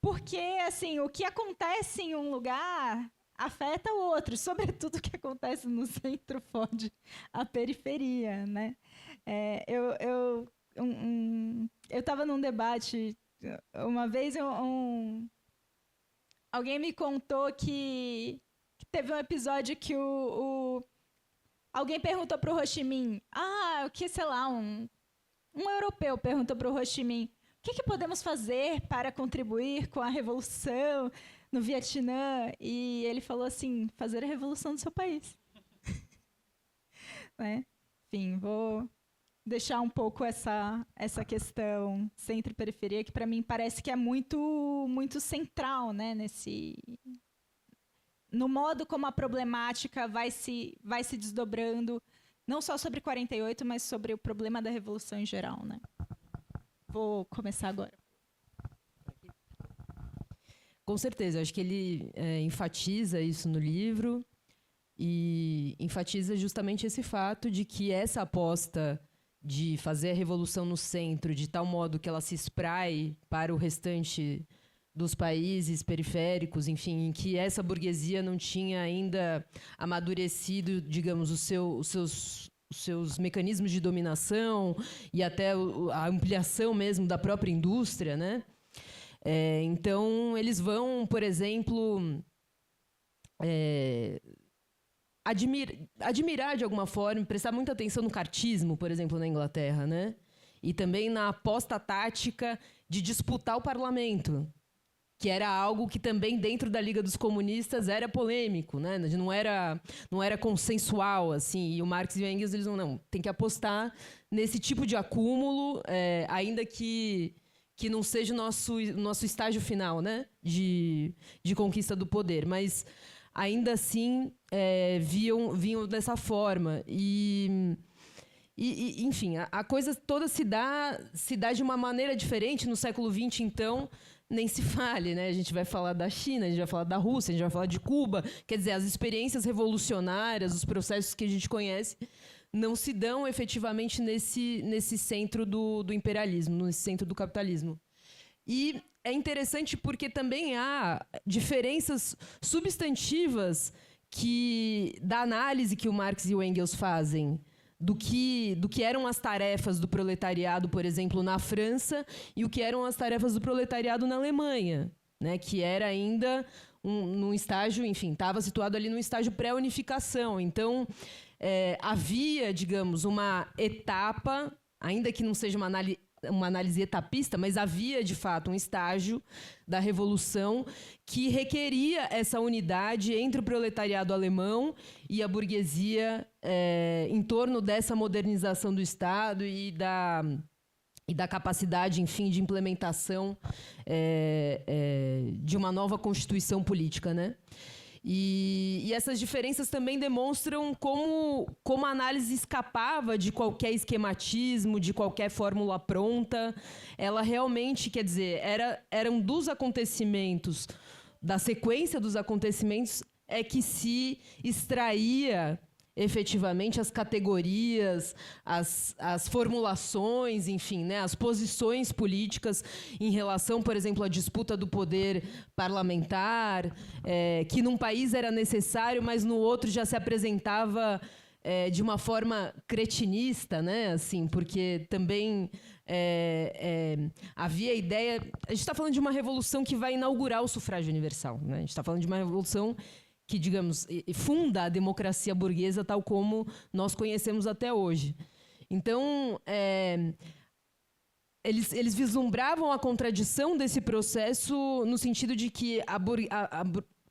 porque, assim, o que acontece em um lugar afeta o outro, sobretudo o que acontece no centro fode a periferia, né? Eu estava num debate uma vez, alguém me contou que teve um episódio que alguém perguntou para o Ho Chi Minh, o que, sei lá, um europeu perguntou para o Ho Chi Minh, o que podemos fazer para contribuir com a revolução no Vietnã? E ele falou assim, fazer a revolução do seu país. Né? Enfim, vou deixar um pouco essa questão centro-periferia, que para mim parece que é muito, muito central, né, no modo como a problemática vai se desdobrando, não só sobre 48, mas sobre o problema da revolução em geral, né? Vou começar agora. Com certeza, acho que ele enfatiza isso no livro e enfatiza justamente esse fato de que essa aposta de fazer a revolução no centro de tal modo que ela se espraie para o restante dos países periféricos, enfim, em que essa burguesia não tinha ainda amadurecido, digamos, os seus mecanismos de dominação e até a ampliação mesmo da própria indústria, né? Então, eles vão, por exemplo, admirar de alguma forma, prestar muita atenção no cartismo, por exemplo, na Inglaterra, né? E também na aposta tática de disputar o parlamento, que era algo que também dentro da Liga dos Comunistas era polêmico, né? Não era consensual, assim. E o Marx e o Engels, eles não tem que apostar nesse tipo de acúmulo, ainda que não seja o nosso estágio final, né? De conquista do poder, mas ainda assim viam dessa forma e enfim, a coisa toda se dá de uma maneira diferente no século XX, então nem se fale, né? A gente vai falar da China, a gente vai falar da Rússia, a gente vai falar de Cuba. Quer dizer, as experiências revolucionárias, os processos que a gente conhece, não se dão efetivamente nesse centro do imperialismo, nesse centro do capitalismo. E é interessante porque também há diferenças substantivas da análise que o Marx e o Engels fazem do que eram as tarefas do proletariado, por exemplo, na França, e o que eram as tarefas do proletariado na Alemanha, né? Que era ainda num estágio, enfim, estava situado ali num estágio pré-unificação. Então, havia, digamos, uma etapa, ainda que não seja uma análise etapista, mas havia, de fato, um estágio da Revolução que requeria essa unidade entre o proletariado alemão e a burguesia em torno dessa modernização do Estado e da capacidade, enfim, de implementação de uma nova constituição política, né? E essas diferenças também demonstram como a análise escapava de qualquer esquematismo, de qualquer fórmula pronta. Ela realmente, quer dizer, eram dos acontecimentos, da sequência dos acontecimentos, que se extraía efetivamente as categorias, as formulações, enfim, né, as posições políticas em relação, por exemplo, à disputa do poder parlamentar, que num país era necessário, mas no outro já se apresentava de uma forma cretinista, né, assim, porque também havia a ideia... A gente está falando de uma revolução que vai inaugurar o sufrágio universal, né? A gente está falando de uma revolução que, digamos, funda a democracia burguesa tal como nós conhecemos até hoje. Então, eles vislumbravam a contradição desse processo no sentido de que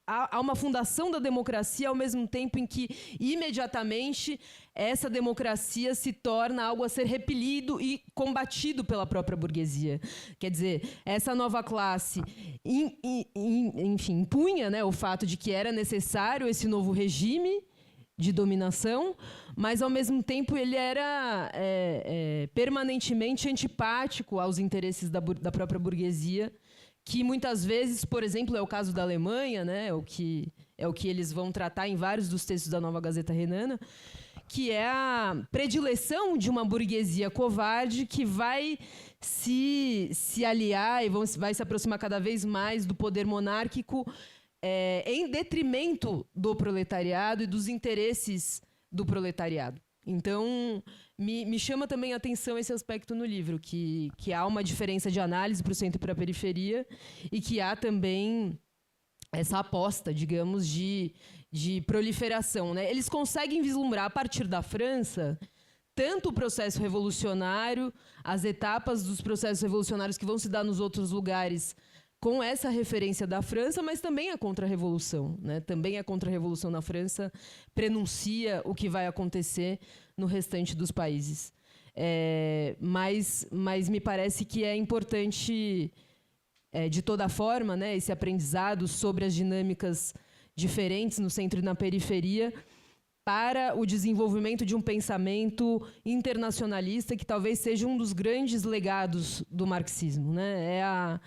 há uma fundação da democracia ao mesmo tempo em que, imediatamente, essa democracia se torna algo a ser repelido e combatido pela própria burguesia. Quer dizer, essa nova classe, enfim, impunha, né, o fato de que era necessário esse novo regime de dominação, mas, ao mesmo tempo, ele era permanentemente antipático aos interesses da própria burguesia, que muitas vezes, por exemplo, é o caso da Alemanha, né, é o que eles vão tratar em vários dos textos da Nova Gazeta Renana, que é a predileção de uma burguesia covarde que vai se aliar e vai se aproximar cada vez mais do poder monárquico em detrimento do proletariado e dos interesses do proletariado. Então, me chama também a atenção esse aspecto no livro, que há uma diferença de análise para o centro e para a periferia e que há também essa aposta, digamos, de proliferação, né? Eles conseguem vislumbrar, a partir da França, tanto o processo revolucionário, as etapas dos processos revolucionários que vão se dar nos outros lugares com essa referência da França, mas também a contra-revolução, né? Também a contra-revolução na França prenuncia o que vai acontecer no restante dos países. Mas me parece que é importante, de toda forma, né, esse aprendizado sobre as dinâmicas diferentes no centro e na periferia para o desenvolvimento de um pensamento internacionalista que talvez seja um dos grandes legados do marxismo, né?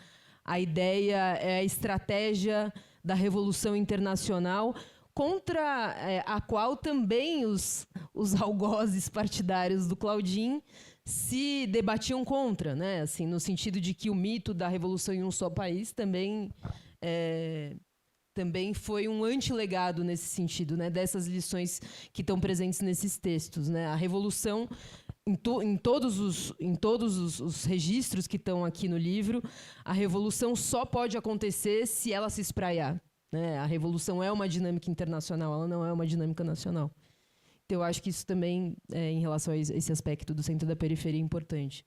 A ideia, a estratégia da revolução internacional, contra a qual também os algozes partidários do Claudin se debatiam contra, né? Assim, no sentido de que o mito da revolução em um só país também foi um antilegado nesse sentido, né? Dessas lições que estão presentes nesses textos, né? A revolução, em todos os registros que estão aqui no livro, a revolução só pode acontecer se ela se espraiar, né? A revolução é uma dinâmica internacional, ela não é uma dinâmica nacional. Então, eu acho que isso também, em relação a esse aspecto do centro e da periferia, é importante.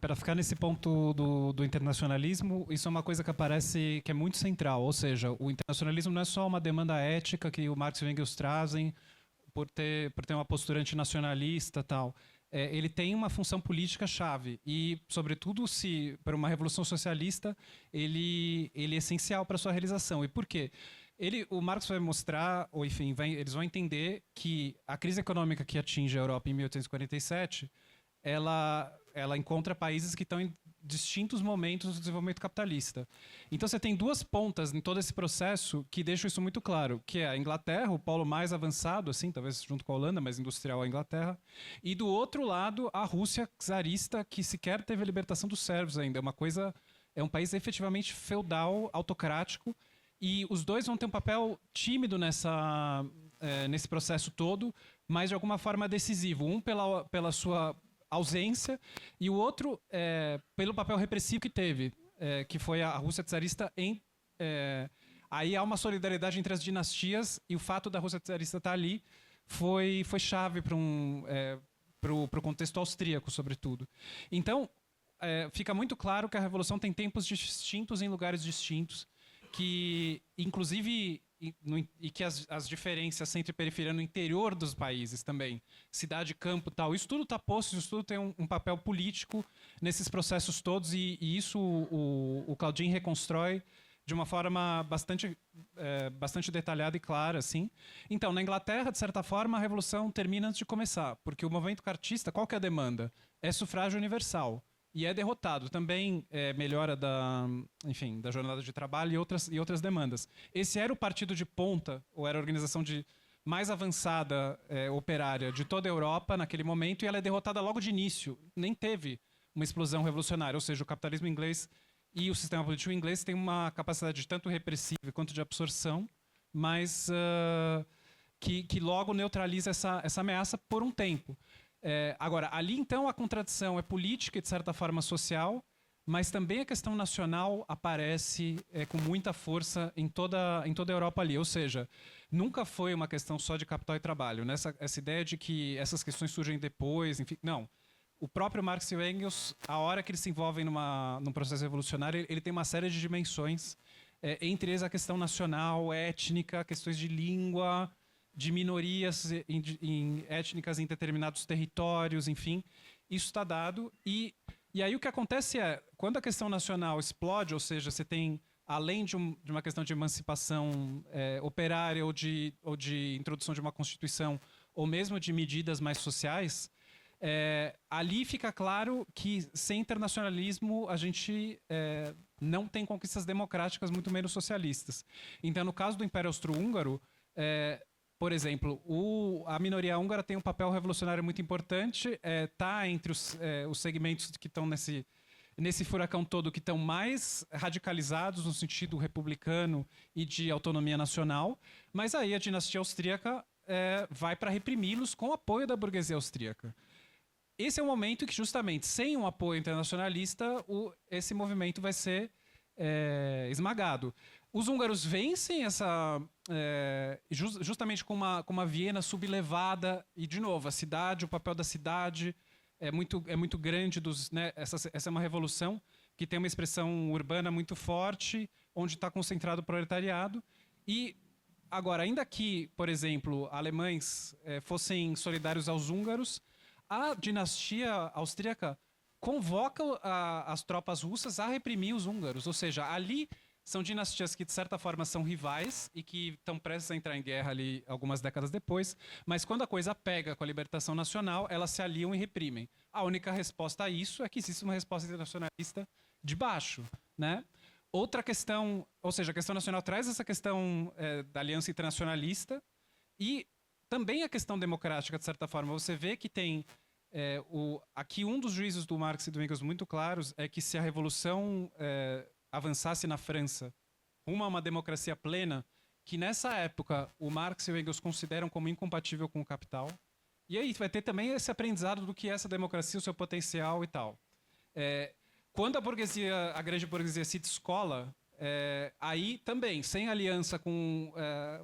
Para ficar nesse ponto do internacionalismo, isso é uma coisa que aparece, que é muito central. Ou seja, o internacionalismo não é só uma demanda ética que o Marx e o Engels trazem por ter uma postura antinacionalista e tal. Ele tem uma função política chave e, sobretudo, se para uma revolução socialista, ele é essencial para a sua realização. E por quê? O Marx vai mostrar, ou enfim, eles vão entender que a crise econômica que atinge a Europa em 1847, ela encontra países que estão em distintos momentos do desenvolvimento capitalista. Então você tem duas pontas em todo esse processo que deixam isso muito claro, que é a Inglaterra, o polo mais avançado, assim, talvez junto com a Holanda, mas industrial a Inglaterra, e do outro lado a Rússia czarista, que sequer teve a libertação dos sérvios ainda. É um país efetivamente feudal, autocrático, e os dois vão ter um papel tímido nesse processo todo, mas de alguma forma decisivo. Um pela sua ausência e o outro pelo papel repressivo que teve, que foi a Rússia czarista. Aí há uma solidariedade entre as dinastias e o fato da Rússia czarista estar ali foi chave para o contexto austríaco, sobretudo. Então, fica muito claro que a Revolução tem tempos distintos em lugares distintos, que, inclusive, e que as diferenças centro e periferia no interior dos países também, cidade, campo, tal, isso tudo está posto, isso tudo tem um papel político nesses processos todos, e isso o Claudin reconstrói de uma forma bastante detalhada e clara, assim. Então, na Inglaterra, de certa forma, a Revolução termina antes de começar, porque o movimento cartista, qual que é a demanda? É sufrágio universal. e é derrotado. Também melhora da jornada de trabalho e outras demandas. Esse era o partido de ponta, ou era a organização mais avançada operária de toda a Europa naquele momento, e ela é derrotada logo de início. Nem teve uma explosão revolucionária, ou seja, o capitalismo inglês e o sistema político inglês têm uma capacidade tanto repressiva quanto de absorção, mas que logo neutraliza essa ameaça por um tempo. Agora, ali então a contradição é política e de certa forma social, mas também a questão nacional aparece com muita força em toda a Europa ali. Ou seja, nunca foi uma questão só de capital e trabalho. Essa ideia de que essas questões surgem depois, enfim, não. O próprio Marx e o Engels, a hora que eles se envolvem num processo revolucionário, ele tem uma série de dimensões, entre eles a questão nacional, étnica, questões de língua, de minorias étnicas em determinados territórios, enfim. Isso está dado. E aí o que acontece quando a questão nacional explode, ou seja, você tem, além de uma questão de emancipação operária ou de introdução de uma constituição, ou mesmo de medidas mais sociais, ali fica claro que sem internacionalismo a gente não tem conquistas democráticas, muito menos socialistas. Então, no caso do Império Austro-Húngaro, por exemplo, a minoria húngara tem um papel revolucionário muito importante, está entre os segmentos que estão nesse furacão todo, que estão mais radicalizados no sentido republicano e de autonomia nacional, mas aí a dinastia austríaca vai para reprimi-los com o apoio da burguesia austríaca. Esse é o momento que, justamente, sem um apoio internacionalista, esse movimento vai ser esmagado. Os húngaros vencem justamente com uma Viena sublevada, e, de novo, o papel da cidade é muito grande. Essa é uma revolução que tem uma expressão urbana muito forte, onde está concentrado o proletariado. E, agora, ainda que, por exemplo, alemães fossem solidários aos húngaros, a dinastia austríaca convoca as tropas russas a reprimir os húngaros. Ou seja, ali são dinastias que, de certa forma, são rivais e que estão prestes a entrar em guerra ali algumas décadas depois, mas quando a coisa pega com a libertação nacional, elas se aliam e reprimem. A única resposta a isso é que existe uma resposta internacionalista de baixo, né? Outra questão, ou seja, a questão nacional traz essa questão da aliança internacionalista e também a questão democrática, de certa forma. Você vê que tem aqui um dos juízos do Marx e do Engels muito claros é que se a revolução avançasse na França rumo a uma democracia plena, que nessa época o Marx e o Engels consideram como incompatível com o capital. E aí vai ter também esse aprendizado do que é essa democracia, o seu potencial e tal. Quando a grande burguesia se descola, aí também, sem aliança com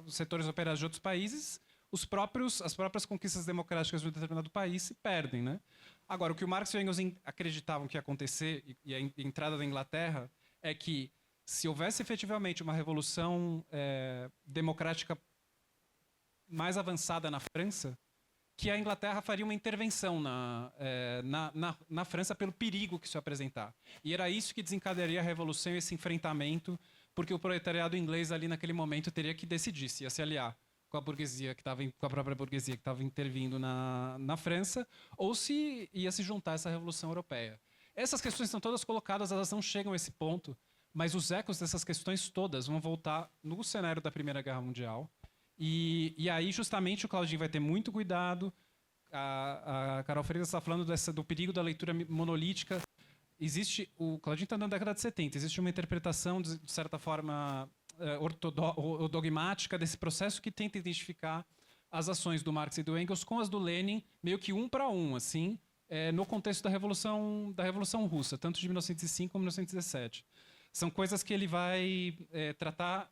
os setores operários de outros países, as próprias conquistas democráticas de um determinado país se perdem, né? Agora, o que o Marx e o Engels acreditavam que ia acontecer, e a entrada da Inglaterra, é que se houvesse efetivamente uma revolução democrática mais avançada na França, que a Inglaterra faria uma intervenção na França pelo perigo que isso ia apresentar. E era isso que desencadearia a revolução e esse enfrentamento, porque o proletariado inglês ali naquele momento teria que decidir se ia se aliar com a burguesia com a própria burguesia que estava intervindo na França, ou se ia se juntar a essa revolução europeia. Essas questões estão todas colocadas, elas não chegam a esse ponto, mas os ecos dessas questões todas vão voltar no cenário da Primeira Guerra Mundial. E aí, justamente, o Claudinho vai ter muito cuidado. A Carol Freitas está falando do perigo da leitura monolítica. O Claudinho está na década de 70. Existe uma interpretação, de certa forma, dogmática desse processo que tenta identificar as ações do Marx e do Engels com as do Lenin, meio que um para um, assim, no contexto da Revolução Russa, tanto de 1905 como 1917. São coisas que ele vai tratar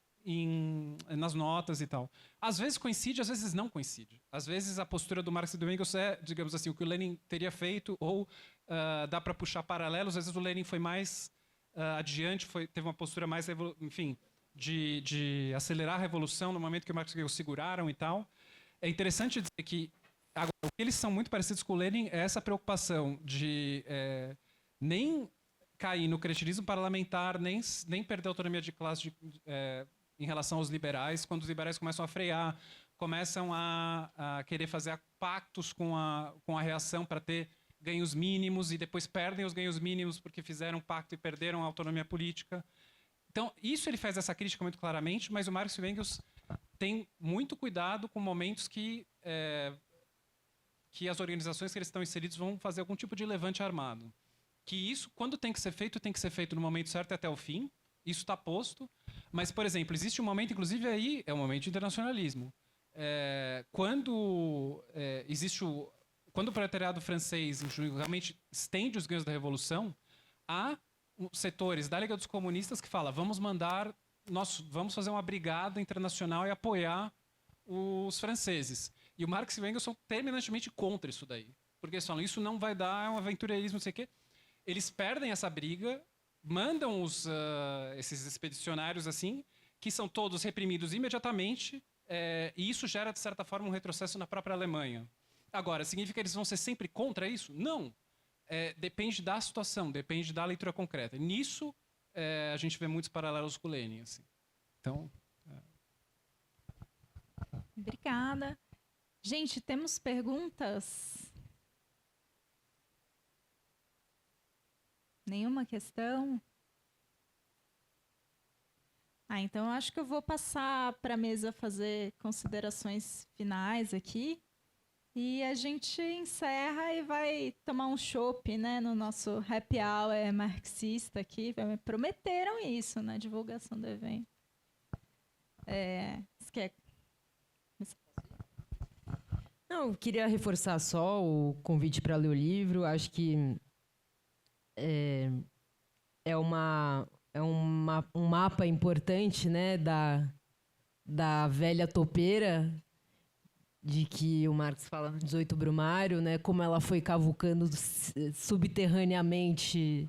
nas notas e tal. Às vezes coincide, às vezes não coincide. Às vezes a postura do Marx e do Engels digamos assim, o que o Lenin teria feito, ou dá para puxar paralelos. Às vezes o Lenin foi mais adiante, teve uma postura mais, enfim, de acelerar a revolução no momento que o Marx e o Engels seguraram e tal. É interessante dizer que agora, o que eles são muito parecidos com o Lenin é essa preocupação de nem cair no cretinismo parlamentar, nem perder a autonomia de classe em relação aos liberais, quando os liberais começam a frear, começam a querer fazer pactos com a reação para ter ganhos mínimos e depois perdem os ganhos mínimos porque fizeram um pacto e perderam a autonomia política. Então, isso ele faz essa crítica muito claramente, mas o Marx e o Engels têm muito cuidado com momentos que as organizações que eles estão inseridos vão fazer algum tipo de levante armado. Que isso, quando tem que ser feito no momento certo e até o fim. Isso está posto. Mas, por exemplo, existe um momento, inclusive aí, é um momento de internacionalismo. Quando o proletariado francês realmente estende os ganhos da Revolução, há setores da Liga dos Comunistas que falam: vamos fazer uma brigada internacional e apoiar os franceses. E o Marx e o Engels são terminantemente contra isso daí. Porque eles falam: isso não vai dar, é um aventureirismo, não sei o quê. Eles perdem essa briga, mandam esses expedicionários assim, que são todos reprimidos imediatamente, e isso gera, de certa forma, um retrocesso na própria Alemanha. Agora, significa que eles vão ser sempre contra isso? Não. Depende da situação, depende da leitura concreta. Nisso, a gente vê muitos paralelos com o Lenin. Assim. Então... Obrigada. Gente, temos perguntas? Nenhuma questão? Então eu acho que eu vou passar para a mesa fazer considerações finais aqui. E a gente encerra e vai tomar um chopp, né, no nosso happy hour marxista aqui. Me prometeram isso na divulgação do evento. Você quer? Não, eu queria reforçar só o convite para ler o livro. Acho que é um mapa importante, né, da velha topeira, de que o Marx fala no 18 Brumário, né, como ela foi cavucando subterraneamente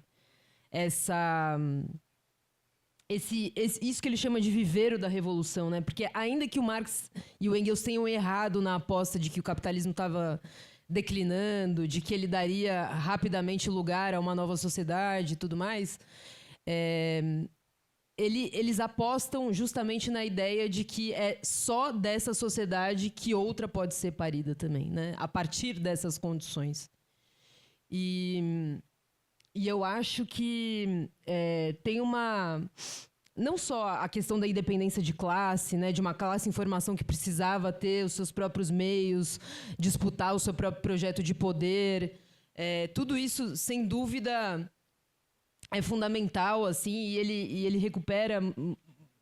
isso que ele chama de viveiro da revolução, né? Porque ainda que o Marx e o Engels tenham errado na aposta de que o capitalismo estava declinando, de que ele daria rapidamente lugar a uma nova sociedade e tudo mais, eles apostam justamente na ideia de que é só dessa sociedade que outra pode ser parida também, né? A partir dessas condições. E eu acho que tem não só a questão da independência de classe, né, de uma classe em formação que precisava ter os seus próprios meios, disputar o seu próprio projeto de poder. Tudo isso, sem dúvida, é fundamental, assim, e ele recupera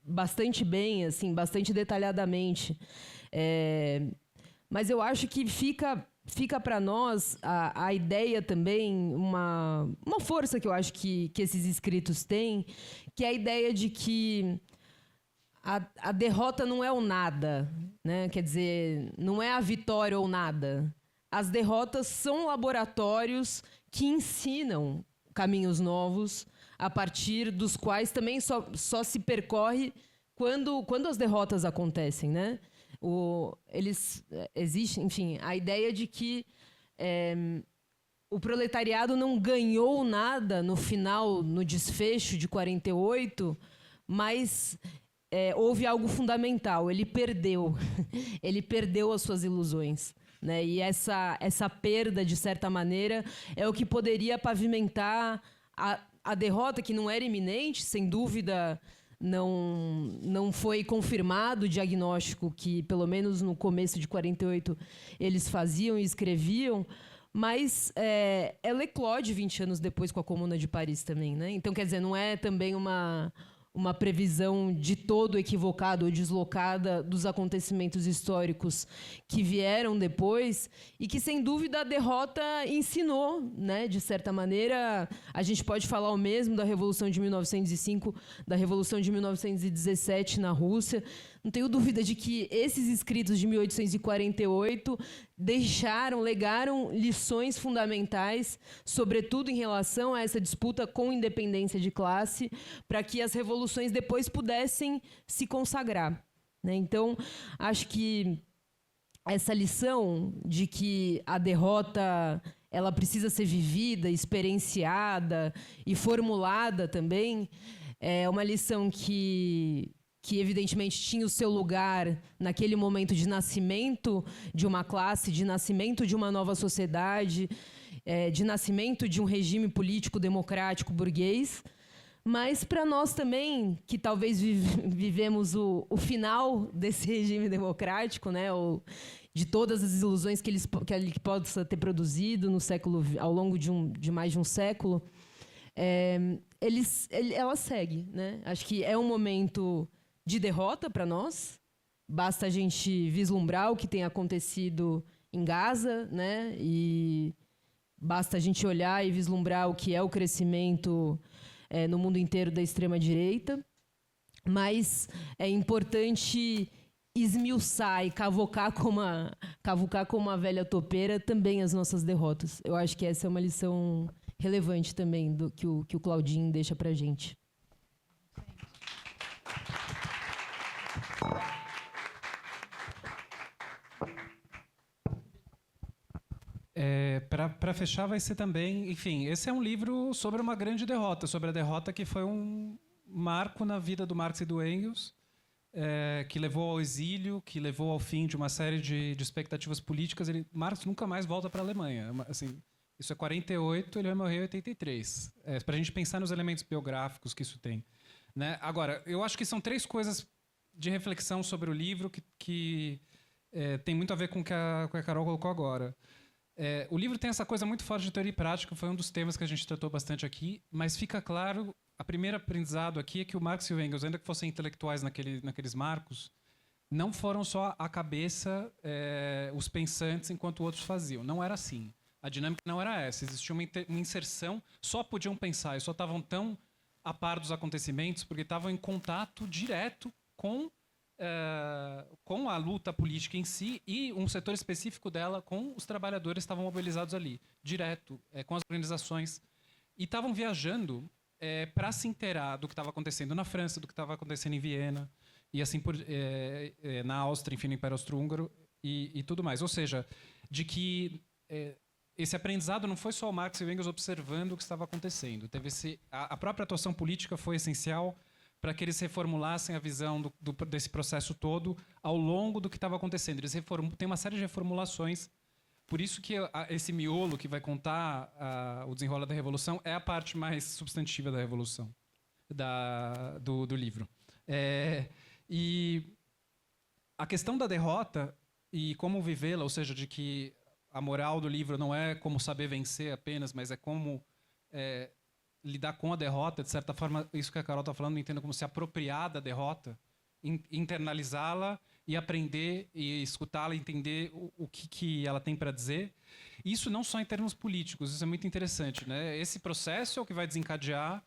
bastante bem, assim, bastante detalhadamente. Mas eu acho que fica para nós a ideia também, uma força que eu acho que esses escritos têm, que é a ideia de que a derrota não é o nada, né? Quer dizer, não é a vitória ou nada. As derrotas são laboratórios que ensinam caminhos novos, a partir dos quais também só se percorre quando as derrotas acontecem, né? Existe, enfim, a ideia de que o proletariado não ganhou nada no final, no desfecho de 48, mas houve algo fundamental, ele perdeu. Ele perdeu as suas ilusões. Né? E essa perda, de certa maneira, é o que poderia pavimentar a derrota, que não era iminente, sem dúvida. Não foi confirmado o diagnóstico que, pelo menos no começo de 48, eles faziam e escreviam, mas ela eclode 20 anos depois com a Comuna de Paris também. Né? Então, quer dizer, não é também uma previsão de todo equivocada ou deslocada dos acontecimentos históricos que vieram depois e que, sem dúvida, a derrota ensinou, né? De certa maneira, a gente pode falar o mesmo da Revolução de 1905, da Revolução de 1917 na Rússia. Não tenho dúvida de que esses escritos de 1848 legaram lições fundamentais, sobretudo em relação a essa disputa com independência de classe, para que as revoluções depois pudessem se consagrar. Né? Então, acho que essa lição de que a derrota ela precisa ser vivida, experienciada e formulada também, é uma lição que evidentemente tinha o seu lugar naquele momento de nascimento de uma classe, de nascimento de uma nova sociedade, de nascimento de um regime político democrático burguês, mas para nós também, que talvez vivemos o final desse regime democrático, né, ou de todas as ilusões que ele possa ter produzido no século, ao longo de mais de um século, ela segue, né? Acho que é um momento de derrota para nós. Basta a gente vislumbrar o que tem acontecido em Gaza, né? E basta a gente olhar e vislumbrar o que é o crescimento no mundo inteiro da extrema-direita. Mas é importante esmiuçar e cavucar como uma velha topeira também as nossas derrotas. Eu acho que essa é uma lição relevante também do que o Claudinho deixa para a gente. Para fechar, vai ser também... Enfim, esse é um livro sobre uma grande derrota, sobre a derrota que foi um marco na vida do Marx e do Engels, que levou ao exílio, que levou ao fim de uma série de expectativas políticas. Marx nunca mais volta para a Alemanha. Assim, isso é 48, ele vai morrer em 83. Para a gente pensar nos elementos biográficos que isso tem, né? Agora, eu acho que são 3 coisas de reflexão sobre o livro que tem muito a ver com o que a Carol colocou agora. O livro tem essa coisa muito forte de teoria e prática, foi um dos temas que a gente tratou bastante aqui, mas fica claro, a primeira aprendizado aqui é que o Marx e o Engels, ainda que fossem intelectuais naqueles marcos, não foram só a cabeça, os pensantes, enquanto outros faziam. Não era assim. A dinâmica não era essa. Existia uma inserção, só podiam pensar, e só estavam tão a par dos acontecimentos porque estavam em contato direto com a luta política em si e um setor específico dela com os trabalhadores que estavam mobilizados ali, direto, com as organizações. E estavam viajando para se inteirar do que estava acontecendo na França, do que estava acontecendo em Viena, e assim na Áustria, enfim, no Império Austro-Húngaro e tudo mais. Ou seja, de que esse aprendizado não foi só o Marx e o Engels observando o que estava acontecendo. A própria atuação política foi essencial para que eles reformulassem a visão desse processo todo ao longo do que estava acontecendo. Eles têm uma série de reformulações. Por isso que esse miolo que vai contar o desenrolar da Revolução é a parte mais substantiva da Revolução, do livro. E a questão da derrota e como vivê-la, ou seja, de que a moral do livro não é como saber vencer apenas, mas é como lidar com a derrota, de certa forma, isso que a Carol está falando, entendo como se apropriar da derrota, internalizá-la e aprender e escutá-la, entender o que ela tem para dizer. Isso não só em termos políticos, isso é muito interessante, né? Esse processo é o que vai desencadear,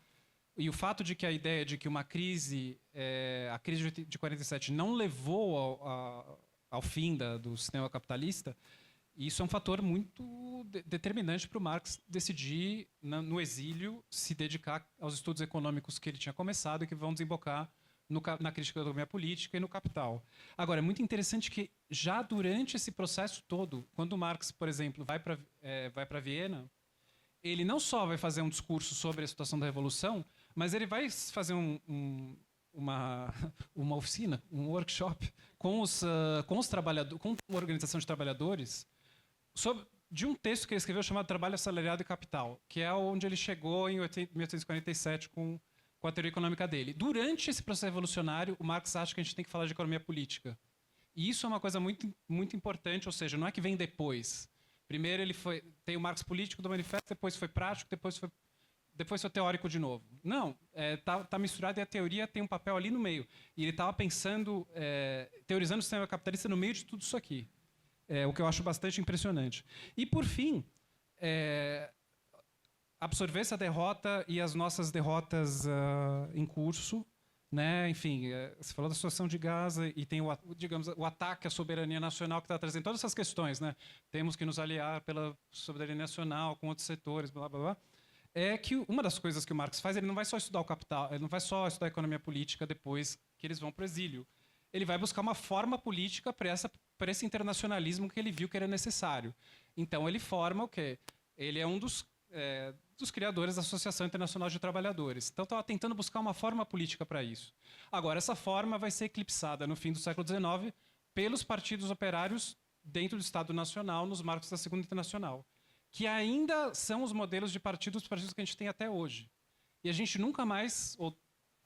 e o fato de que a ideia de que uma crise, a crise de 47, não levou ao fim do sistema capitalista, isso é um fator muito determinante para o Marx decidir, no exílio, se dedicar aos estudos econômicos que ele tinha começado e que vão desembocar na crítica da economia política e no Capital. Agora, é muito interessante que, já durante esse processo todo, quando o Marx, por exemplo, vai para Viena, ele não só vai fazer um discurso sobre a situação da Revolução, mas ele vai fazer uma oficina, um workshop com os trabalhadores, com uma organização de trabalhadores, de um texto que ele escreveu chamado Trabalho Assalariado e Capital, que é onde ele chegou em 1847 com a teoria econômica dele. Durante esse processo revolucionário, o Marx acha que a gente tem que falar de economia política. E isso é uma coisa muito, muito importante, ou seja, não é que vem depois. Primeiro tem o Marx político do manifesto, depois foi prático, depois foi teórico de novo. Não, tá misturado e a teoria tem um papel ali no meio. E ele estava pensando, teorizando o sistema capitalista no meio de tudo isso aqui. O que eu acho bastante impressionante. E, por fim, absorver essa derrota e as nossas derrotas em curso, né? Enfim, você falou da situação de Gaza e tem o ataque à soberania nacional que está trazendo todas essas questões, né? Temos que nos aliar pela soberania nacional com outros setores, blá, blá, blá. É que uma das coisas que o Marx faz, ele não vai só estudar o capital, ele não vai só estudar a economia política depois que eles vão para o exílio. Ele vai buscar uma forma política para esse internacionalismo que ele viu que era necessário. Então, ele forma o quê? Ele é um dos criadores da Associação Internacional de Trabalhadores. Então, estava tentando buscar uma forma política para isso. Agora, essa forma vai ser eclipsada no fim do século XIX pelos partidos operários dentro do Estado Nacional, nos marcos da Segunda Internacional, que ainda são os modelos de partidos que a gente tem até hoje. E a gente nunca mais, ou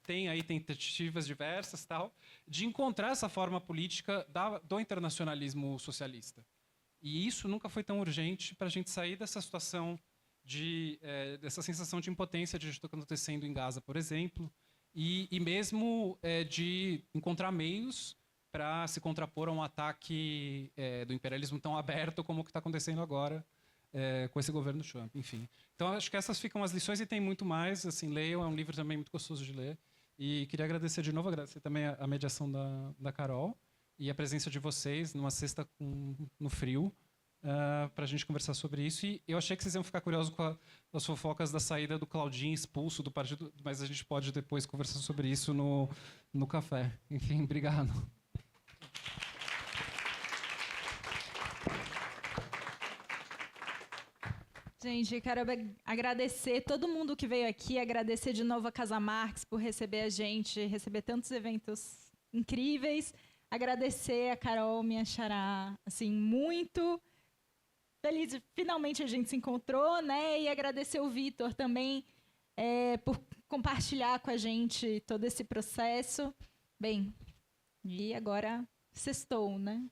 tem aí tentativas diversas, tal, de encontrar essa forma política do internacionalismo socialista. E isso nunca foi tão urgente para a gente sair dessa situação, dessa sensação de impotência de o que está acontecendo em Gaza, por exemplo, e mesmo de encontrar meios para se contrapor a um ataque do imperialismo tão aberto como o que está acontecendo agora com esse governo Trump, enfim. Então, acho que essas ficam as lições e tem muito mais. Assim, leiam, é um livro também muito gostoso de ler. E queria agradecer de novo, agradecer também a mediação da Carol e a presença de vocês numa sexta no frio para a gente conversar sobre isso. E eu achei que vocês iam ficar curiosos com as fofocas da saída do Claudinho expulso do partido, mas a gente pode depois conversar sobre isso no café. Enfim, obrigado. Gente, quero agradecer todo mundo que veio aqui, agradecer de novo a Casa Marx por receber a gente, receber tantos eventos incríveis, agradecer a Carol, minha xará, assim, muito feliz de finalmente a gente se encontrou, né? E agradecer o Vitor também por compartilhar com a gente todo esse processo. Bem, e agora sextou, né?